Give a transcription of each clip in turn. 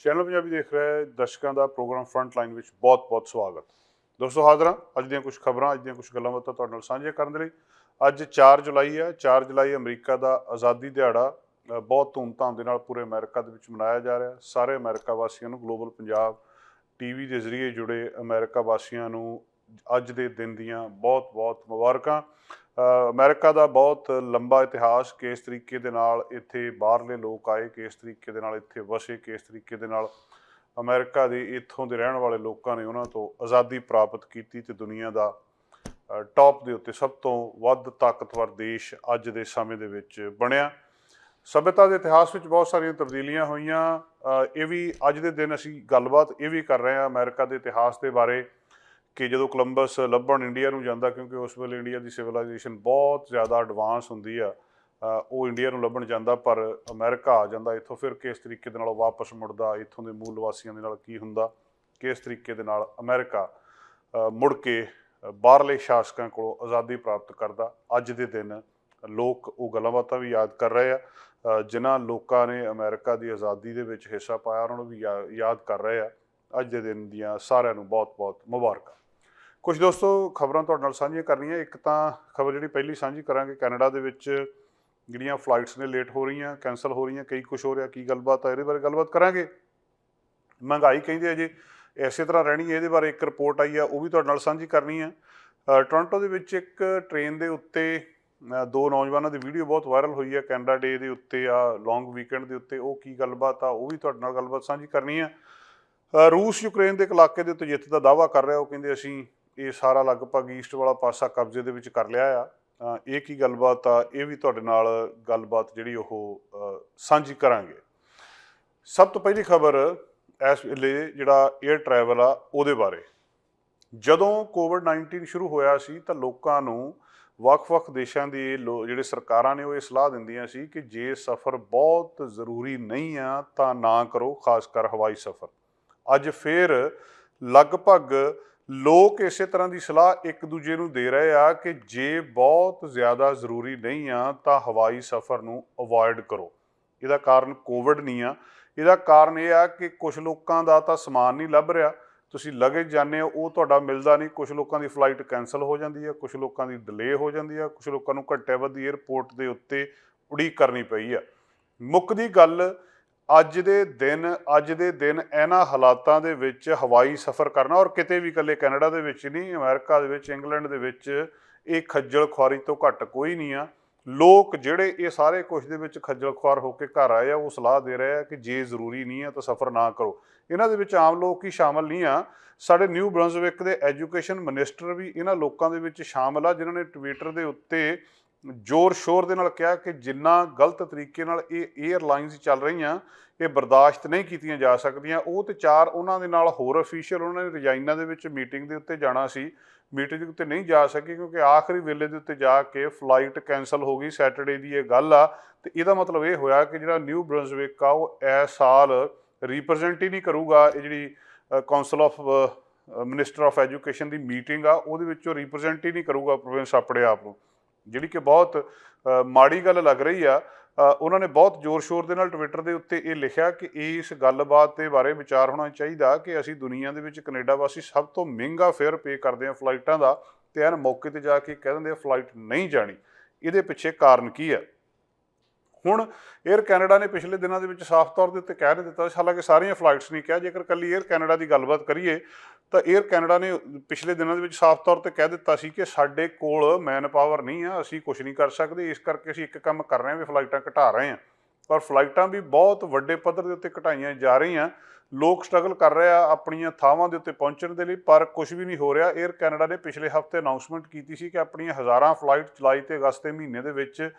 Channel Punjabi ਦੇਖ ਰਹੇ ਦਰਸ਼ਕਾਂ ਦਾ ਪ੍ਰੋਗਰਾਮ ਫਰੰਟ ਲਾਈਨ ਵਿੱਚ ਬਹੁਤ-ਬਹੁਤ ਸਵਾਗਤ। ਦੋਸਤੋ ਹਾਜ਼ਰ ਹਾਂ ਅੱਜ ਦੀਆਂ ਕੁਝ ਖਬਰਾਂ, ਅੱਜ ਦੀਆਂ ਕੁਝ ਗੱਲਾਂ ਬਾਤਾਂ ਤੁਹਾਡੇ ਨਾਲ ਸਾਂਝੀਆਂ ਕਰਨ ਦੇ ਲਈ। ਅੱਜ 4 ਜੁਲਾਈ ਹੈ। 4 ਜੁਲਾਈ ਅਮਰੀਕਾ ਦਾ ਆਜ਼ਾਦੀ ਦਿਹਾੜਾ ਬਹੁਤ ਧੂਮਧਾਮ ਦੇ ਨਾਲ ਪੂਰੇ ਅਮਰੀਕਾ ਦੇ ਵਿੱਚ ਮਨਾਇਆ ਜਾ ਰਿਹਾ। ਸਾਰੇ ਅਮਰੀਕਾ ਵਾਸੀਆਂ ਨੂੰ ਗਲੋਬਲ ਪੰਜਾਬ ਟੀਵੀ ਦੇ ਜ਼ਰੀਏ ਜੁੜੇ ਅਮਰੀਕਾ ਵਾਸੀਆਂ ਨੂੰ ਅੱਜ ਦੇ ਦਿਨ ਦੀਆਂ ਬਹੁਤ-ਬਹੁਤ ਮੁਬਾਰਕਾਂ। ਅਮਰੀਕਾ ਦਾ ਬਹੁਤ ਲੰਬਾ ਇਤਿਹਾਸ, ਕਿਸ ਤਰੀਕੇ ਦੇ ਨਾਲ ਇੱਥੇ ਬਾਹਰਲੇ ਲੋਕ ਆਏ, ਕਿਸ ਤਰੀਕੇ ਦੇ ਨਾਲ ਇੱਥੇ ਵਸੇ, ਕਿਸ ਤਰੀਕੇ ਦੇ ਨਾਲ ਅਮਰੀਕਾ ਦੇ ਇੱਥੋਂ ਦੇ ਰਹਿਣ ਵਾਲੇ ਲੋਕਾਂ ਨੇ ਉਹਨਾਂ ਤੋਂ ਆਜ਼ਾਦੀ ਪ੍ਰਾਪਤ ਕੀਤੀ ਤੇ ਦੁਨੀਆ ਦਾ ਟੌਪ ਦੇ ਉੱਤੇ ਸਭ ਤੋਂ ਵੱਧ ਤਾਕਤਵਰ ਦੇਸ਼ ਅੱਜ ਦੇ ਸਮੇਂ ਦੇ ਵਿੱਚ ਬਣਿਆ। ਸੱਭਿਅਤਾ ਦੇ ਇਤਿਹਾਸ ਵਿੱਚ ਬਹੁਤ ਸਾਰੀਆਂ ਤਬਦੀਲੀਆਂ ਹੋਈਆਂ। ਇਹ ਵੀ ਅੱਜ ਦੇ ਦਿਨ ਅਸੀਂ ਗੱਲਬਾਤ ਇਹ ਵੀ ਕਰ ਰਹੇ ਹਾਂ ਅਮਰੀਕਾ ਦੇ ਇਤਿਹਾਸ ਦੇ ਬਾਰੇ ਕਿ ਜਦੋਂ ਕੋਲੰਬਸ ਲੱਭਣ ਇੰਡੀਆ ਨੂੰ ਜਾਂਦਾ, ਕਿਉਂਕਿ ਉਸ ਵੇਲੇ ਇੰਡੀਆ ਦੀ ਸਿਵਲਾਈਜੇਸ਼ਨ ਬਹੁਤ ਜ਼ਿਆਦਾ ਐਡਵਾਂਸ ਹੁੰਦੀ ਆ, ਉਹ ਇੰਡੀਆ ਨੂੰ ਲੱਭਣ ਜਾਂਦਾ ਪਰ ਅਮਰੀਕਾ ਆ ਜਾਂਦਾ। ਇੱਥੋਂ ਫਿਰ ਕਿਸ ਤਰੀਕੇ ਦੇ ਨਾਲ ਉਹ ਵਾਪਸ ਮੁੜਦਾ, ਇੱਥੋਂ ਦੇ ਮੂਲ ਵਾਸੀਆਂ ਦੇ ਨਾਲ ਕੀ ਹੁੰਦਾ, ਕਿਸ ਤਰੀਕੇ ਦੇ ਨਾਲ ਅਮਰੀਕਾ ਮੁੜ ਕੇ ਬਾਹਰਲੇ ਸ਼ਾਸਕਾਂ ਕੋਲੋਂ ਆਜ਼ਾਦੀ ਪ੍ਰਾਪਤ ਕਰਦਾ। ਅੱਜ ਦੇ ਦਿਨ ਲੋਕ ਉਹ ਗੱਲਾਂ ਬਾਤਾਂ ਵੀ ਯਾਦ ਕਰ ਰਹੇ ਆ। ਜਿਨ੍ਹਾਂ ਲੋਕਾਂ ਨੇ ਅਮਰੀਕਾ ਦੀ ਆਜ਼ਾਦੀ ਦੇ ਵਿੱਚ ਹਿੱਸਾ ਪਾਇਆ ਉਹਨਾਂ ਨੂੰ ਵੀ ਯਾਦ ਕਰ ਰਹੇ ਆ। ਅੱਜ ਦੇ ਦਿਨ ਦੀਆਂ ਸਾਰਿਆਂ ਨੂੰ ਬਹੁਤ-ਬਹੁਤ ਮੁਬਾਰਕਾਂ। ਕੁਝ ਦੋਸਤੋ ਖਬਰਾਂ ਤੁਹਾਡੇ ਨਾਲ ਸਾਂਝੀਆਂ ਕਰਨੀਆਂ। ਇੱਕ ਤਾਂ ਖਬਰ ਜਿਹੜੀ ਪਹਿਲੀ ਸਾਂਝੀ ਕਰਾਂਗੇ, ਕੈਨੇਡਾ ਦੇ ਵਿੱਚ ਜਿਹੜੀਆਂ ਫਲਾਈਟਸ ਨੇ ਲੇਟ ਹੋ ਰਹੀਆਂ, ਕੈਂਸਲ ਹੋ ਰਹੀਆਂ, ਕਈ ਕੁਛ ਹੋ ਰਿਹਾ, ਕੀ ਗੱਲਬਾਤ ਆ ਇਹਦੇ ਬਾਰੇ ਗੱਲਬਾਤ ਕਰਾਂਗੇ। ਮਹਿੰਗਾਈ ਕਹਿੰਦੇ ਆ ਜੀ ਇਸੇ ਤਰ੍ਹਾਂ ਰਹਿਣੀ ਹੈ, ਇਹਦੇ ਬਾਰੇ ਇੱਕ ਰਿਪੋਰਟ ਆਈ ਆ, ਉਹ ਵੀ ਤੁਹਾਡੇ ਨਾਲ ਸਾਂਝੀ ਕਰਨੀ ਆ। ਟੋਰਾਂਟੋ ਦੇ ਵਿੱਚ ਇੱਕ ਟ੍ਰੇਨ ਦੇ ਉੱਤੇ ਦੋ ਨੌਜਵਾਨਾਂ ਦੀ ਵੀਡੀਓ ਬਹੁਤ ਵਾਇਰਲ ਹੋਈ ਆ, ਕੈਨੇਡਾ ਡੇ ਦੇ ਉੱਤੇ ਆ, ਲੌਂਗ ਵੀਕਐਂਡ ਦੇ ਉੱਤੇ। ਉਹ ਕੀ ਗੱਲਬਾਤ ਆ ਉਹ ਵੀ ਤੁਹਾਡੇ ਨਾਲ ਗੱਲਬਾਤ ਸਾਂਝੀ ਕਰਨੀ ਆ। ਰੂਸ ਯੂਕਰੇਨ ਦੇ ਇੱਕ ਇਲਾਕੇ ਦੇ ਉੱਤੇ ਜਿੱਤ ਦਾ ਦਾਅਵਾ ਕਰ ਰਿਹਾ। ਉਹ ਕਹਿੰਦੇ ਅਸੀਂ ਇਹ ਸਾਰਾ ਲਗਭਗ ਈਸਟ ਵਾਲਾ ਪਾਸਾ ਕਬਜ਼ੇ ਦੇ ਵਿੱਚ ਕਰ ਲਿਆ ਆ। ਇਹ ਕੀ ਗੱਲਬਾਤ ਆ ਇਹ ਵੀ ਤੁਹਾਡੇ ਨਾਲ ਗੱਲਬਾਤ ਜਿਹੜੀ ਉਹ ਸਾਂਝੀ ਕਰਾਂਗੇ। ਸਭ ਤੋਂ ਪਹਿਲੀ ਖਬਰ ਇਸ ਵੇਲੇ ਜਿਹੜਾ ਏਅਰ ਟਰੈਵਲ ਆ ਉਹਦੇ ਬਾਰੇ। ਜਦੋਂ ਕੋਵਿਡ-19 ਸ਼ੁਰੂ ਹੋਇਆ ਸੀ ਤਾਂ ਲੋਕਾਂ ਨੂੰ ਵੱਖ-ਵੱਖ ਦੇਸ਼ਾਂ ਦੀ ਜਿਹੜੇ ਸਰਕਾਰਾਂ ਨੇ ਉਹ ਇਹ ਸਲਾਹ ਦਿੰਦੀਆਂ ਸੀ ਕਿ ਜੇ ਸਫ਼ਰ ਬਹੁਤ ਜ਼ਰੂਰੀ ਨਹੀਂ ਆ ਤਾਂ ਨਾ ਕਰੋ, ਖਾਸ ਕਰ ਹਵਾਈ ਸਫ਼ਰ। ਅੱਜ ਫਿਰ ਲਗਭਗ ਲੋਕ ਇਸੇ ਤਰ੍ਹਾਂ ਦੀ ਸਲਾਹ ਇੱਕ ਦੂਜੇ ਨੂੰ ਦੇ ਰਹੇ ਆ ਕਿ ਜੇ ਬਹੁਤ ਜ਼ਿਆਦਾ ਜ਼ਰੂਰੀ ਨਹੀਂ ਆ ਤਾਂ ਹਵਾਈ ਸਫ਼ਰ ਨੂੰ ਅਵੋਇਡ ਕਰੋ। ਇਹਦਾ ਕਾਰਨ ਕੋਵਿਡ ਨਹੀਂ ਆ, ਇਹਦਾ ਕਾਰਨ ਇਹ ਆ ਕਿ ਕੁਛ ਲੋਕਾਂ ਦਾ ਤਾਂ ਸਮਾਨ ਨਹੀਂ ਲੱਭ ਰਿਹਾ। ਤੁਸੀਂ ਲਗੇਜ ਜਾਂਦੇ ਹੋ ਉਹ ਤੁਹਾਡਾ ਮਿਲਦਾ ਨਹੀਂ, ਕੁਛ ਲੋਕਾਂ ਦੀ ਫਲਾਈਟ ਕੈਂਸਲ ਹੋ ਜਾਂਦੀ ਹੈ, ਕੁਛ ਲੋਕਾਂ ਦੀ ਡਿਲੇ ਹੋ ਜਾਂਦੀ ਆ, ਕੁਛ ਲੋਕਾਂ ਨੂੰ ਘੰਟੇ ਬਾਅਦ ਏਅਰਪੋਰਟ ਦੇ ਉੱਤੇ ਉਡੀਕ ਕਰਨੀ ਪਈ ਆ। ਮੁੱਕਦੀ ਗੱਲ ਅੱਜ ਦੇ ਦਿਨ ਇਹਨਾਂ ਹਾਲਾਤਾਂ ਦੇ ਵਿੱਚ ਹਵਾਈ ਸਫ਼ਰ ਕਰਨਾ, ਔਰ ਕਿਤੇ ਵੀ ਇਕੱਲੇ ਕੈਨੇਡਾ ਦੇ ਵਿੱਚ ਨਹੀਂ, ਅਮਰੀਕਾ ਦੇ ਵਿੱਚ, ਇੰਗਲੈਂਡ ਦੇ ਵਿੱਚ ਇਹ ਖੱਜਲ ਖੁਆਰੀ ਤੋਂ ਘੱਟ ਕੋਈ ਨਹੀਂ ਆ। ਲੋਕ ਜਿਹੜੇ ਇਹ ਸਾਰੇ ਕੁਛ ਦੇ ਵਿੱਚ ਖੱਜਲ ਖੁਆਰ ਹੋ ਕੇ ਘਰ ਆਏ ਆ ਉਹ ਸਲਾਹ ਦੇ ਰਹੇ ਆ ਕਿ ਜੇ ਜ਼ਰੂਰੀ ਨਹੀਂ ਆ ਤਾਂ ਸਫ਼ਰ ਨਾ ਕਰੋ। ਇਹਨਾਂ ਦੇ ਵਿੱਚ ਆਮ ਲੋਕ ਹੀ ਸ਼ਾਮਲ ਨਹੀਂ ਆ। ਸਾਡੇ ਨਿਊ ਬਰੰਜ਼ਵਿਕ ਦੇ ਐਜੂਕੇਸ਼ਨ ਮਿਨਿਸਟਰ ਵੀ ਇਹਨਾਂ ਲੋਕਾਂ ਦੇ ਵਿੱਚ ਸ਼ਾਮਲ ਆ ਜਿਨ੍ਹਾਂ ਨੇ ਟਵਿੱਟਰ ਦੇ ਉੱਤੇ ਜ਼ੋਰ ਸ਼ੋਰ ਦੇ ਨਾਲ ਕਿਹਾ ਕਿ ਜਿੰਨਾ ਗਲਤ ਤਰੀਕੇ ਨਾਲ ਇਹ ਏਅਰਲਾਈਨਸ ਚੱਲ ਰਹੀਆਂ ਇਹ ਬਰਦਾਸ਼ਤ ਨਹੀਂ ਕੀਤੀਆਂ ਜਾ ਸਕਦੀਆਂ। ਉਹ ਤੇ 4 ਉਹਨਾਂ ਦੇ ਨਾਲ ਹੋਰ ਅਫੀਸ਼ੀਅਲ ਉਹਨਾਂ ਨੇ ਰਜਾਈਨਾ ਦੇ ਵਿੱਚ ਮੀਟਿੰਗ ਦੇ ਉੱਤੇ ਜਾਣਾ ਸੀ, ਮੀਟਿੰਗ ਦੇ ਉੱਤੇ ਨਹੀਂ ਜਾ ਸਕੇ ਕਿਉਂਕਿ ਆਖਰੀ ਵੇਲੇ ਦੇ ਉੱਤੇ ਜਾ ਕੇ ਫਲਾਈਟ ਕੈਂਸਲ ਹੋ ਗਈ। ਸੈਟਰਡੇ ਦੀ ਇਹ ਗੱਲ ਆ ਤੇ ਇਹਦਾ ਮਤਲਬ ਇਹ ਹੋਇਆ ਕਿ ਜਿਹੜਾ ਨਿਊ ਬਰੰਜ਼ਵਿਕ ਆ ਉਹ ਇਸ ਸਾਲ ਰਿਪਰੈਜ਼ੈਂਟ ਹੀ ਨਹੀਂ ਕਰੂਗਾ। ਇਹ ਜਿਹੜੀ council of minister of education the meeting ਆ ਉਹਦੇ ਵਿੱਚੋਂ ਰਿਪਰੈਜ਼ੈਂਟ ਹੀ ਨਹੀਂ ਕਰੂਗਾ ਪ੍ਰੋਵਿੰਸ ਆਪਣੇ ਆਪ ਨੂੰ, ਜਿਹੜੀ ਕਿ ਬਹੁਤ ਮਾੜੀ ਗੱਲ ਲੱਗ ਰਹੀ ਆ। ਉਹਨਾਂ ਨੇ ਬਹੁਤ ਜ਼ੋਰ ਸ਼ੋਰ ਦੇ ਨਾਲ ਟਵਿੱਟਰ ਦੇ ਉੱਤੇ ਇਹ ਲਿਖਿਆ ਕਿ ਇਸ ਗੱਲਬਾਤ ਦੇ ਬਾਰੇ ਵਿਚਾਰ ਹੋਣਾ ਚਾਹੀਦਾ ਕਿ ਅਸੀਂ ਦੁਨੀਆ ਦੇ ਵਿੱਚ ਕੈਨੇਡਾ ਵਾਸੀ ਸਭ ਤੋਂ ਮਹਿੰਗਾ ਫੇਅਰ ਪੇ ਕਰਦੇ ਹਾਂ ਫਲਾਈਟਾਂ ਦਾ ਤੇ ਐਨ ਮੌਕੇ 'ਤੇ ਜਾ ਕੇ ਕਹਿ ਦਿੰਦੇ ਆ ਫਲਾਈਟ ਨਹੀਂ ਜਾਣੀ। ਇਹਦੇ ਪਿੱਛੇ ਕਾਰਨ ਕੀ ਹੈ? ਹੁਣ ਏਅਰ ਕੈਨੇਡਾ ਨੇ ਪਿਛਲੇ ਦਿਨਾਂ ਦੇ ਵਿੱਚ ਸਾਫ਼ ਤੌਰ ਦੇ ਉੱਤੇ ਕਹਿ ਦਿੱਤਾ, ਹਾਲਾਂਕਿ ਸਾਰੀਆਂ ਫਲਾਈਟਸ ਨਹੀਂ ਕਿਹਾ। ਜੇਕਰ ਇਕੱਲੀ ਏਅਰ ਕੈਨੇਡਾ ਦੀ ਗੱਲਬਾਤ ਕਰੀਏ ਤਾਂ ਏਅਰ ਕੈਨੇਡਾ ਨੇ ਪਿਛਲੇ ਦਿਨਾਂ ਦੇ ਵਿੱਚ ਸਾਫ਼ ਤੌਰ 'ਤੇ ਕਹਿ ਦਿੱਤਾ ਸੀ ਕਿ ਸਾਡੇ ਕੋਲ ਮੈਨ ਪਾਵਰ ਨਹੀਂ ਆ, ਅਸੀਂ ਕੁਛ ਨਹੀਂ ਕਰ ਸਕਦੇ, ਇਸ ਕਰਕੇ ਅਸੀਂ ਇੱਕ ਕੰਮ ਕਰ ਰਹੇ ਹਾਂ ਵੀ ਫਲਾਈਟਾਂ ਘਟਾ ਰਹੇ ਹਾਂ। ਪਰ ਫਲਾਈਟਾਂ ਵੀ ਬਹੁਤ ਵੱਡੇ ਪੱਧਰ ਦੇ ਉੱਤੇ ਘਟਾਈਆਂ ਜਾ ਰਹੀਆਂ। ਲੋਕ ਸਟਰਗਲ ਕਰ ਰਹੇ ਆ ਆਪਣੀਆਂ ਥਾਵਾਂ ਦੇ ਉੱਤੇ ਪਹੁੰਚਣ ਦੇ ਲਈ, ਪਰ ਕੁਛ ਵੀ ਨਹੀਂ ਹੋ ਰਿਹਾ। ਏਅਰ ਕੈਨੇਡਾ ਨੇ ਪਿਛਲੇ ਹਫ਼ਤੇ ਅਨਾਊਂਸਮੈਂਟ ਕੀਤੀ ਸੀ ਕਿ ਆਪਣੀਆਂ ਹਜ਼ਾਰਾਂ ਫਲਾਈਟ ਜੁਲਾਈ ਤੇ ਅਗਸਤ ਦੇ ਮਹੀਨੇ ਦੇ ਵਿੱਚ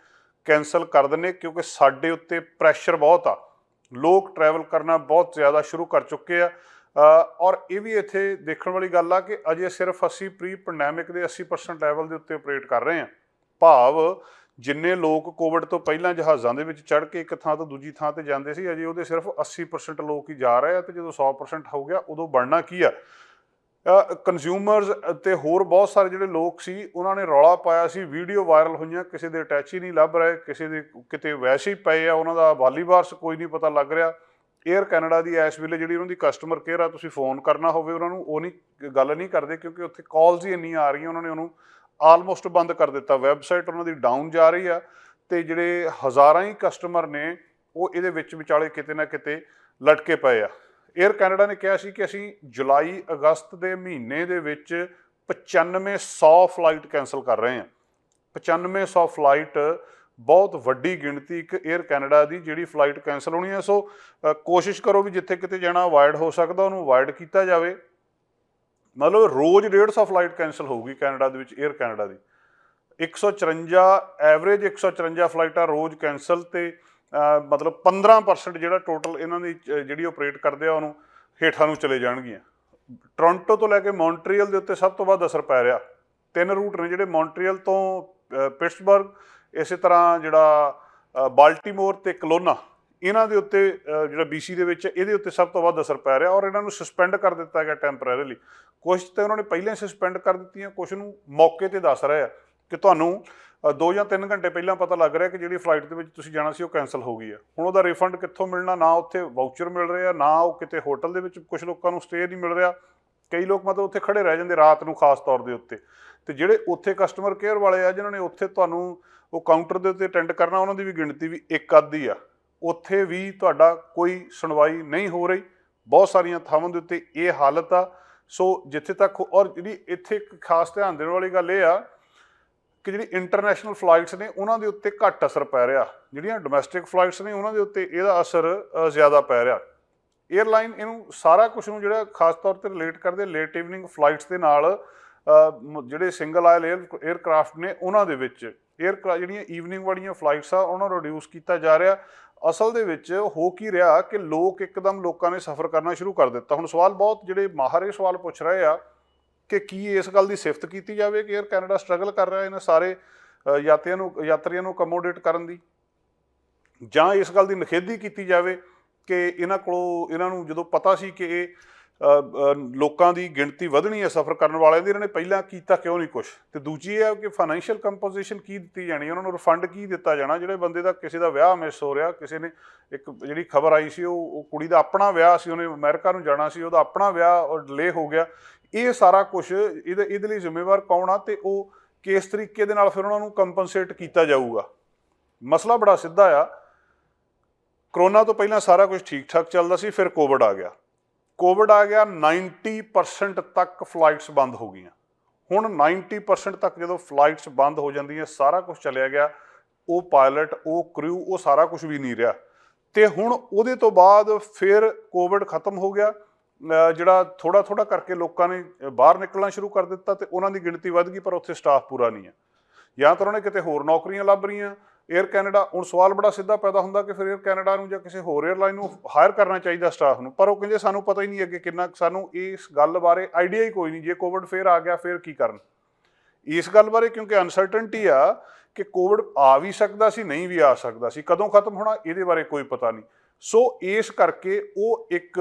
ਕੈਂਸਲ ਕਰ ਦਿੰਦੇ ਕਿਉਂਕਿ ਸਾਡੇ ਉੱਤੇ ਪ੍ਰੈਸ਼ਰ ਬਹੁਤ ਆ। ਲੋਕ ਟਰੈਵਲ ਕਰਨਾ ਬਹੁਤ ਜ਼ਿਆਦਾ ਸ਼ੁਰੂ ਕਰ ਚੁੱਕੇ ਆ। ਔਰ ਇਹ ਵੀ ਇੱਥੇ ਦੇਖਣ ਵਾਲੀ ਗੱਲ ਆ ਕਿ ਅਜੇ ਸਿਰਫ ਅਸੀਂ ਪ੍ਰੀ ਪੈਂਡੈਮਿਕ ਦੇ 80% ਲੈਵਲ ਦੇ ਉੱਤੇ ਆਪਰੇਟ ਕਰ ਰਹੇ ਹਾਂ। ਭਾਵ ਜਿੰਨੇ ਲੋਕ ਕੋਵਿਡ ਤੋਂ ਪਹਿਲਾਂ ਜਹਾਜ਼ਾਂ ਦੇ ਵਿੱਚ ਚੜ੍ਹ ਕੇ ਇੱਕ ਥਾਂ ਤੋਂ ਦੂਜੀ ਥਾਂ 'ਤੇ ਜਾਂਦੇ ਸੀ, ਅਜੇ ਉਹਦੇ ਸਿਰਫ 80% ਲੋਕ ਹੀ ਜਾ ਰਹੇ ਆ। ਅਤੇ ਜਦੋਂ 100% ਹੋ ਗਿਆ ਉਦੋਂ ਬਣਨਾ ਕੀ ਆ? ਕੰਜ਼ਿਊਮਰਸ ਅਤੇ ਹੋਰ ਬਹੁਤ ਸਾਰੇ ਜਿਹੜੇ ਲੋਕ ਸੀ ਉਹਨਾਂ ਨੇ ਰੌਲਾ ਪਾਇਆ ਸੀ, ਵੀਡੀਓ ਵਾਇਰਲ ਹੋਈਆਂ, ਕਿਸੇ ਦੇ ਅਟੈਚ ਹੀ ਨਹੀਂ ਲੱਭ ਰਹੇ, ਕਿਸੇ ਦੇ ਕਿਤੇ ਵੈਸੇ ਹੀ ਪਏ ਆ, ਉਹਨਾਂ ਦਾ ਵਾਲੀ ਵਾਰਸ ਕੋਈ ਨਹੀਂ ਪਤਾ ਲੱਗ ਰਿਹਾ। ਏਅਰ ਕੈਨੇਡਾ ਦੀ ਇਸ ਵੇਲੇ ਜਿਹੜੀ ਉਹਨਾਂ ਦੀ ਕਸਟਮਰ ਕੇਅਰ ਆ, ਤੁਸੀਂ ਫੋਨ ਕਰਨਾ ਹੋਵੇ ਉਹਨਾਂ ਨੂੰ, ਉਹ ਨਹੀਂ ਗੱਲ ਨਹੀਂ ਕਰਦੇ, ਕਿਉਂਕਿ ਉੱਥੇ ਕਾਲਸ ਹੀ ਇੰਨੀਆਂ ਆ ਰਹੀਆਂ, ਉਹਨਾਂ ਨੇ ਉਹਨੂੰ ਆਲਮੋਸਟ ਬੰਦ ਕਰ ਦਿੱਤਾ। ਵੈਬਸਾਈਟ ਉਹਨਾਂ ਦੀ ਡਾਊਨ ਜਾ ਰਹੀ ਆ, ਅਤੇ ਜਿਹੜੇ ਹਜ਼ਾਰਾਂ ਹੀ ਕਸਟਮਰ ਨੇ ਉਹ ਇਹਦੇ ਵਿੱਚ ਵਿਚਾਲੇ ਕਿਤੇ ਨਾ ਕਿਤੇ ਲਟਕੇ ਪਏ ਆ। ਏਅਰ ਕੈਨੇਡਾ ਨੇ ਕਿਹਾ ਸੀ ਕਿ ਅਸੀਂ ਜੁਲਾਈ ਅਗਸਤ ਦੇ ਮਹੀਨੇ ਦੇ ਵਿੱਚ 9500 ਫਲਾਈਟ ਕੈਂਸਲ ਕਰ ਰਹੇ ਹਾਂ। 9500 ਫਲਾਈਟ ਬਹੁਤ ਵੱਡੀ ਗਿਣਤੀ ਇੱਕ ਏਅਰ ਕੈਨੇਡਾ ਦੀ ਜਿਹੜੀ ਫਲਾਈਟ ਕੈਂਸਲ ਹੋਣੀ ਹੈ। ਸੋ ਕੋਸ਼ਿਸ਼ ਕਰੋ ਵੀ ਜਿੱਥੇ ਕਿਤੇ ਜਾਣਾ ਅਵਾਇਡ ਹੋ ਸਕਦਾ ਉਹਨੂੰ ਅਵਾਇਡ ਕੀਤਾ ਜਾਵੇ। ਮਤਲਬ ਰੋਜ਼ 150 ਫਲਾਈਟ ਕੈਂਸਲ ਹੋਊਗੀ ਕੈਨੇਡਾ ਦੇ ਵਿੱਚ, ਏਅਰ ਕੈਨੇਡਾ ਦੀ 154 ਐਵਰੇਜ 154 ਫਲਾਈਟਾਂ ਰੋਜ਼ ਕੈਂਸਲ, ਅਤੇ ਮਤਲਬ 15% ਜਿਹੜਾ ਟੋਟਲ ਇਹਨਾਂ ਦੀ ਜਿਹੜੀ ਆਪਰੇਟ ਕਰਦੇ ਆ ਉਹਨੂੰ ਹੇਠਾਂ ਨੂੰ ਚਲੇ ਜਾਣਗੀਆਂ। ਟੋਰਾਂਟੋ ਤੋਂ ਲੈ ਕੇ ਮੌਂਟਰੀਅਲ ਦੇ ਉੱਤੇ ਸਭ ਤੋਂ ਵੱਧ ਅਸਰ ਪੈ ਰਿਹਾ। 3 ਰੂਟ ਨੇ ਜਿਹੜੇ, ਮੌਂਟਰੀਅਲ ਤੋਂ ਪਿਟਸਬਰਗ, ਇਸੇ ਤਰ੍ਹਾਂ ਜਿਹੜਾ ਬਾਲਟੀਮੋਰ ਅਤੇ ਕਲੋਨਾ, ਇਹਨਾਂ ਦੇ ਉੱਤੇ ਜਿਹੜਾ BC ਦੇ ਵਿੱਚ ਇਹਦੇ ਉੱਤੇ ਸਭ ਤੋਂ ਵੱਧ ਅਸਰ ਪੈ ਰਿਹਾ, ਔਰ ਇਹਨਾਂ ਨੂੰ ਸਸਪੈਂਡ ਕਰ ਦਿੱਤਾ ਗਿਆ ਟੈਂਪਰੇਰੀਲੀ। ਕੁਛ ਤਾਂ ਉਹਨਾਂ ਨੇ ਪਹਿਲਾਂ ਹੀ ਸਸਪੈਂਡ ਕਰ ਦਿੱਤੀਆਂ, ਕੁਛ ਨੂੰ ਮੌਕੇ 'ਤੇ ਦੱਸ ਰਹੇ ਆ ਕਿ ਤੁਹਾਨੂੰ 2 ਜਾਂ 3 ਘੰਟੇ ਪਹਿਲਾਂ ਪਤਾ ਲੱਗ ਰਿਹਾ ਕਿ ਜਿਹੜੀ ਫਲਾਈਟ ਦੇ ਵਿੱਚ ਤੁਸੀਂ ਜਾਣਾ ਸੀ ਉਹ ਕੈਂਸਲ ਹੋ ਗਈ ਹੈ। ਹੁਣ ਉਹਦਾ ਰਿਫੰਡ ਕਿੱਥੋਂ ਮਿਲਣਾ? ਨਾ ਉੱਥੇ ਵਾਊਚਰ ਮਿਲ ਰਿਹਾ, ਨਾ ਉਹ ਕਿਤੇ ਹੋਟਲ ਦੇ ਵਿੱਚ ਕੁਛ ਲੋਕਾਂ ਨੂੰ ਸਟੇ ਨਹੀਂ ਮਿਲ ਰਿਹਾ। ਕਈ ਲੋਕ ਮਤਲਬ ਉੱਥੇ ਖੜੇ ਰਹਿ ਜਾਂਦੇ ਰਾਤ ਨੂੰ ਖਾਸ ਤੌਰ ਦੇ ਉੱਤੇ। ਅਤੇ ਜਿਹੜੇ ਉੱਥੇ ਕਸਟਮਰ ਕੇਅਰ ਵਾਲੇ ਆ ਜਿਨ੍ਹਾਂ ਨੇ ਉੱਥੇ ਤੁਹਾਨੂੰ ਉਹ ਕਾਊਂਟਰ ਦੇ ਉੱਤੇ ਅਟੈਂਡ ਕਰਨਾ, ਉਹਨਾਂ ਦੀ ਵੀ ਗਿਣਤੀ ਵੀ ਇੱਕ ਅੱਧ ਹੀ ਆ। ਉੱਥੇ ਵੀ ਤੁਹਾਡਾ ਕੋਈ ਸੁਣਵਾਈ ਨਹੀਂ ਹੋ ਰਹੀ। ਬਹੁਤ ਸਾਰੀਆਂ ਥਾਵਾਂ ਦੇ ਉੱਤੇ ਇਹ ਹਾਲਤ ਆ। ਸੋ ਜਿੱਥੇ ਤੱਕ, ਔਰ ਜਿਹੜੀ ਇੱਥੇ ਇੱਕ ਖਾਸ ਧਿਆਨ ਦੇਣ ਵਾਲੀ ਗੱਲ ਇਹ ਆ ਕਿ ਜਿਹੜੀ ਇੰਟਰਨੈਸ਼ਨਲ ਫਲਾਈਟਸ ਨੇ ਉਹਨਾਂ ਦੇ ਉੱਤੇ ਘੱਟ ਅਸਰ ਪੈ ਰਿਹਾ, ਜਿਹੜੀਆਂ ਡੋਮੈਸਟਿਕ ਫਲਾਈਟਸ ਨੇ ਉਹਨਾਂ ਦੇ ਉੱਤੇ ਇਹਦਾ ਅਸਰ ਜ਼ਿਆਦਾ ਪੈ ਰਿਹਾ। ਏਅਰਲਾਈਨ ਇਹਨੂੰ ਸਾਰਾ ਕੁਛ ਨੂੰ ਜਿਹੜਾ ਖਾਸ ਤੌਰ 'ਤੇ ਰਿਲੇਟ ਕਰਦੇ ਲੇਟ ਇਵਨਿੰਗ ਫਲਾਈਟਸ ਦੇ ਨਾਲ, ਜਿਹੜੇ ਸਿੰਗਲ ਆਇਲ ਏਅਰਕ੍ਰਾਫਟ ਨੇ ਉਹਨਾਂ ਦੇ ਵਿੱਚ ਜਿਹੜੀਆਂ ਈਵਨਿੰਗ ਵਾਲੀਆਂ ਫਲਾਈਟਸ ਆ ਉਹਨਾਂ ਨੂੰ ਰਿਡਿਊਸ ਕੀਤਾ ਜਾ ਰਿਹਾ। ਅਸਲ ਦੇ ਵਿੱਚ ਹੋ ਕੀ ਰਿਹਾ ਕਿ ਲੋਕਾਂ ਨੇ ਸਫ਼ਰ ਕਰਨਾ ਸ਼ੁਰੂ ਕਰ ਦਿੱਤਾ। ਹੁਣ ਸਵਾਲ ਬਹੁਤ ਜਿਹੜੇ ਮਾਹਰ ਇਹ ਸਵਾਲ ਪੁੱਛ ਰਹੇ ਆ ਕਿ ਕੀ ਇਸ ਗੱਲ ਦੀ ਸਿਫਤ ਕੀਤੀ ਜਾਵੇ ਕਿ ਏਅਰ ਕੈਨੇਡਾ ਸਟਰਗਲ ਕਰ ਰਿਹਾ ਇਹਨਾਂ ਸਾਰੇ ਯਾਤਰੀਆਂ ਨੂੰ ਅਕੋਮੋਡੇਟ ਕਰਨ ਦੀ, ਜਾਂ ਇਸ ਗੱਲ ਦੀ ਨਿਖੇਧੀ ਕੀਤੀ ਜਾਵੇ ਕਿ ਇਹਨਾਂ ਨੂੰ ਜਦੋਂ ਪਤਾ ਸੀ ਕਿ ਇਹ ਲੋਕਾਂ ਦੀ ਗਿਣਤੀ ਵਧਣੀ ਹੈ ਸਫ਼ਰ ਕਰਨ ਵਾਲਿਆਂ ਦੀ, ਇਹਨਾਂ ਨੇ ਪਹਿਲਾਂ ਕੀਤਾ ਕਿਉਂ ਨਹੀਂ ਕੁਛ? ਅਤੇ ਦੂਜੀ ਇਹ ਹੈ ਕਿ ਫਾਈਨੈਂਸ਼ੀਅਲ ਕੰਪੋਜੀਸ਼ਨ ਕੀ ਦਿੱਤੀ ਜਾਣੀ, ਉਹਨਾਂ ਨੂੰ ਰਿਫੰਡ ਕੀ ਦਿੱਤਾ ਜਾਣਾ? ਜਿਹੜੇ ਬੰਦੇ ਦਾ ਕਿਸੇ ਦਾ ਵਿਆਹ ਮਿਸ ਹੋ ਰਿਹਾ, ਕਿਸੇ ਨੇ ਇੱਕ ਜਿਹੜੀ ਖਬਰ ਆਈ ਸੀ ਉਹ ਕੁੜੀ ਦਾ ਆਪਣਾ ਵਿਆਹ ਸੀ, ਉਹਨੇ ਅਮਰੀਕਾ ਨੂੰ ਜਾਣਾ ਸੀ, ਉਹਦਾ ਆਪਣਾ ਵਿਆਹ ਡਿਲੇ ਹੋ ਗਿਆ। ਇਹ ਸਾਰਾ ਕੁਛ ਇਹਦੇ ਲਈ ਜ਼ਿੰਮੇਵਾਰ ਕੌਣ ਆ, ਅਤੇ ਉਹ ਕਿਸ ਤਰੀਕੇ ਦੇ ਨਾਲ ਫਿਰ ਉਹਨਾਂ ਨੂੰ ਕੰਪਨਸੇਟ ਕੀਤਾ ਜਾਊਗਾ? ਮਸਲਾ ਬੜਾ ਸਿੱਧਾ ਆ। ਕਰੋਨਾ ਤੋਂ ਪਹਿਲਾਂ ਸਾਰਾ ਕੁਝ ਠੀਕ ਠਾਕ ਚੱਲਦਾ ਸੀ, ਫਿਰ ਕੋਵਿਡ ਆ ਗਿਆ। 90% ਤੱਕ ਫਲਾਈਟਸ ਬੰਦ ਹੋ ਗਈਆਂ। ਹੁਣ 90% ਤੱਕ ਜਦੋਂ ਫਲਾਈਟਸ ਬੰਦ ਹੋ ਜਾਂਦੀਆਂ, ਸਾਰਾ ਕੁਝ ਚਲਿਆ ਗਿਆ, ਉਹ ਪਾਇਲਟ, ਉਹ ਕਰੂ, ਉਹ ਸਾਰਾ ਕੁਝ ਵੀ ਨਹੀਂ ਰਿਹਾ। ਅਤੇ ਹੁਣ ਉਹਦੇ ਤੋਂ ਬਾਅਦ ਫਿਰ ਕੋਵਿਡ ਖਤਮ ਹੋ ਗਿਆ, ਜਿਹੜਾ ਥੋੜ੍ਹਾ ਕਰਕੇ ਲੋਕਾਂ ਨੇ ਬਾਹਰ ਨਿਕਲਣਾ ਸ਼ੁਰੂ ਕਰ ਦਿੱਤਾ, ਅਤੇ ਉਹਨਾਂ ਦੀ ਗਿਣਤੀ ਵੱਧ ਗਈ, ਪਰ ਉੱਥੇ ਸਟਾਫ ਪੂਰਾ ਨਹੀਂ ਹੈ, ਜਾਂ ਤਾਂ ਉਹਨਾਂ ਨੇ ਕਿਤੇ ਹੋਰ ਨੌਕਰੀਆਂ ਲੱਭ ਰਹੀਆਂ। ਏਅਰ ਕੈਨੇਡਾ, ਹੁਣ ਸਵਾਲ ਬੜਾ ਸਿੱਧਾ ਪੈਦਾ ਹੁੰਦਾ ਕਿ ਫਿਰ ਏਅਰ ਕੈਨੇਡਾ ਨੂੰ ਜਾਂ ਕਿਸੇ ਹੋਰ ਏਅਰਲਾਈਨ ਨੂੰ ਹਾਇਰ ਕਰਨਾ ਚਾਹੀਦਾ ਸਟਾਫ ਨੂੰ, ਪਰ ਉਹ ਕਹਿੰਦੇ ਸਾਨੂੰ ਪਤਾ ਹੀ ਨਹੀਂ ਅੱਗੇ ਕਿੰਨਾ, ਸਾਨੂੰ ਇਸ ਗੱਲ ਬਾਰੇ ਆਈਡੀਆ ਹੀ ਕੋਈ ਨਹੀਂ। ਜੇ ਕੋਵਿਡ ਫਿਰ ਆ ਗਿਆ ਫਿਰ ਕੀ ਕਰਨ? ਇਸ ਗੱਲ ਬਾਰੇ ਕਿਉਂਕਿ ਅਨਸਰਟਨਟੀ ਆ ਕਿ ਕੋਵਿਡ ਆ ਵੀ ਸਕਦਾ ਸੀ, ਨਹੀਂ ਵੀ ਆ ਸਕਦਾ ਸੀ, ਕਦੋਂ ਖਤਮ ਹੋਣਾ ਇਹਦੇ ਬਾਰੇ ਕੋਈ ਪਤਾ ਨਹੀਂ। ਸੋ ਇਸ ਕਰਕੇ ਉਹ ਇੱਕ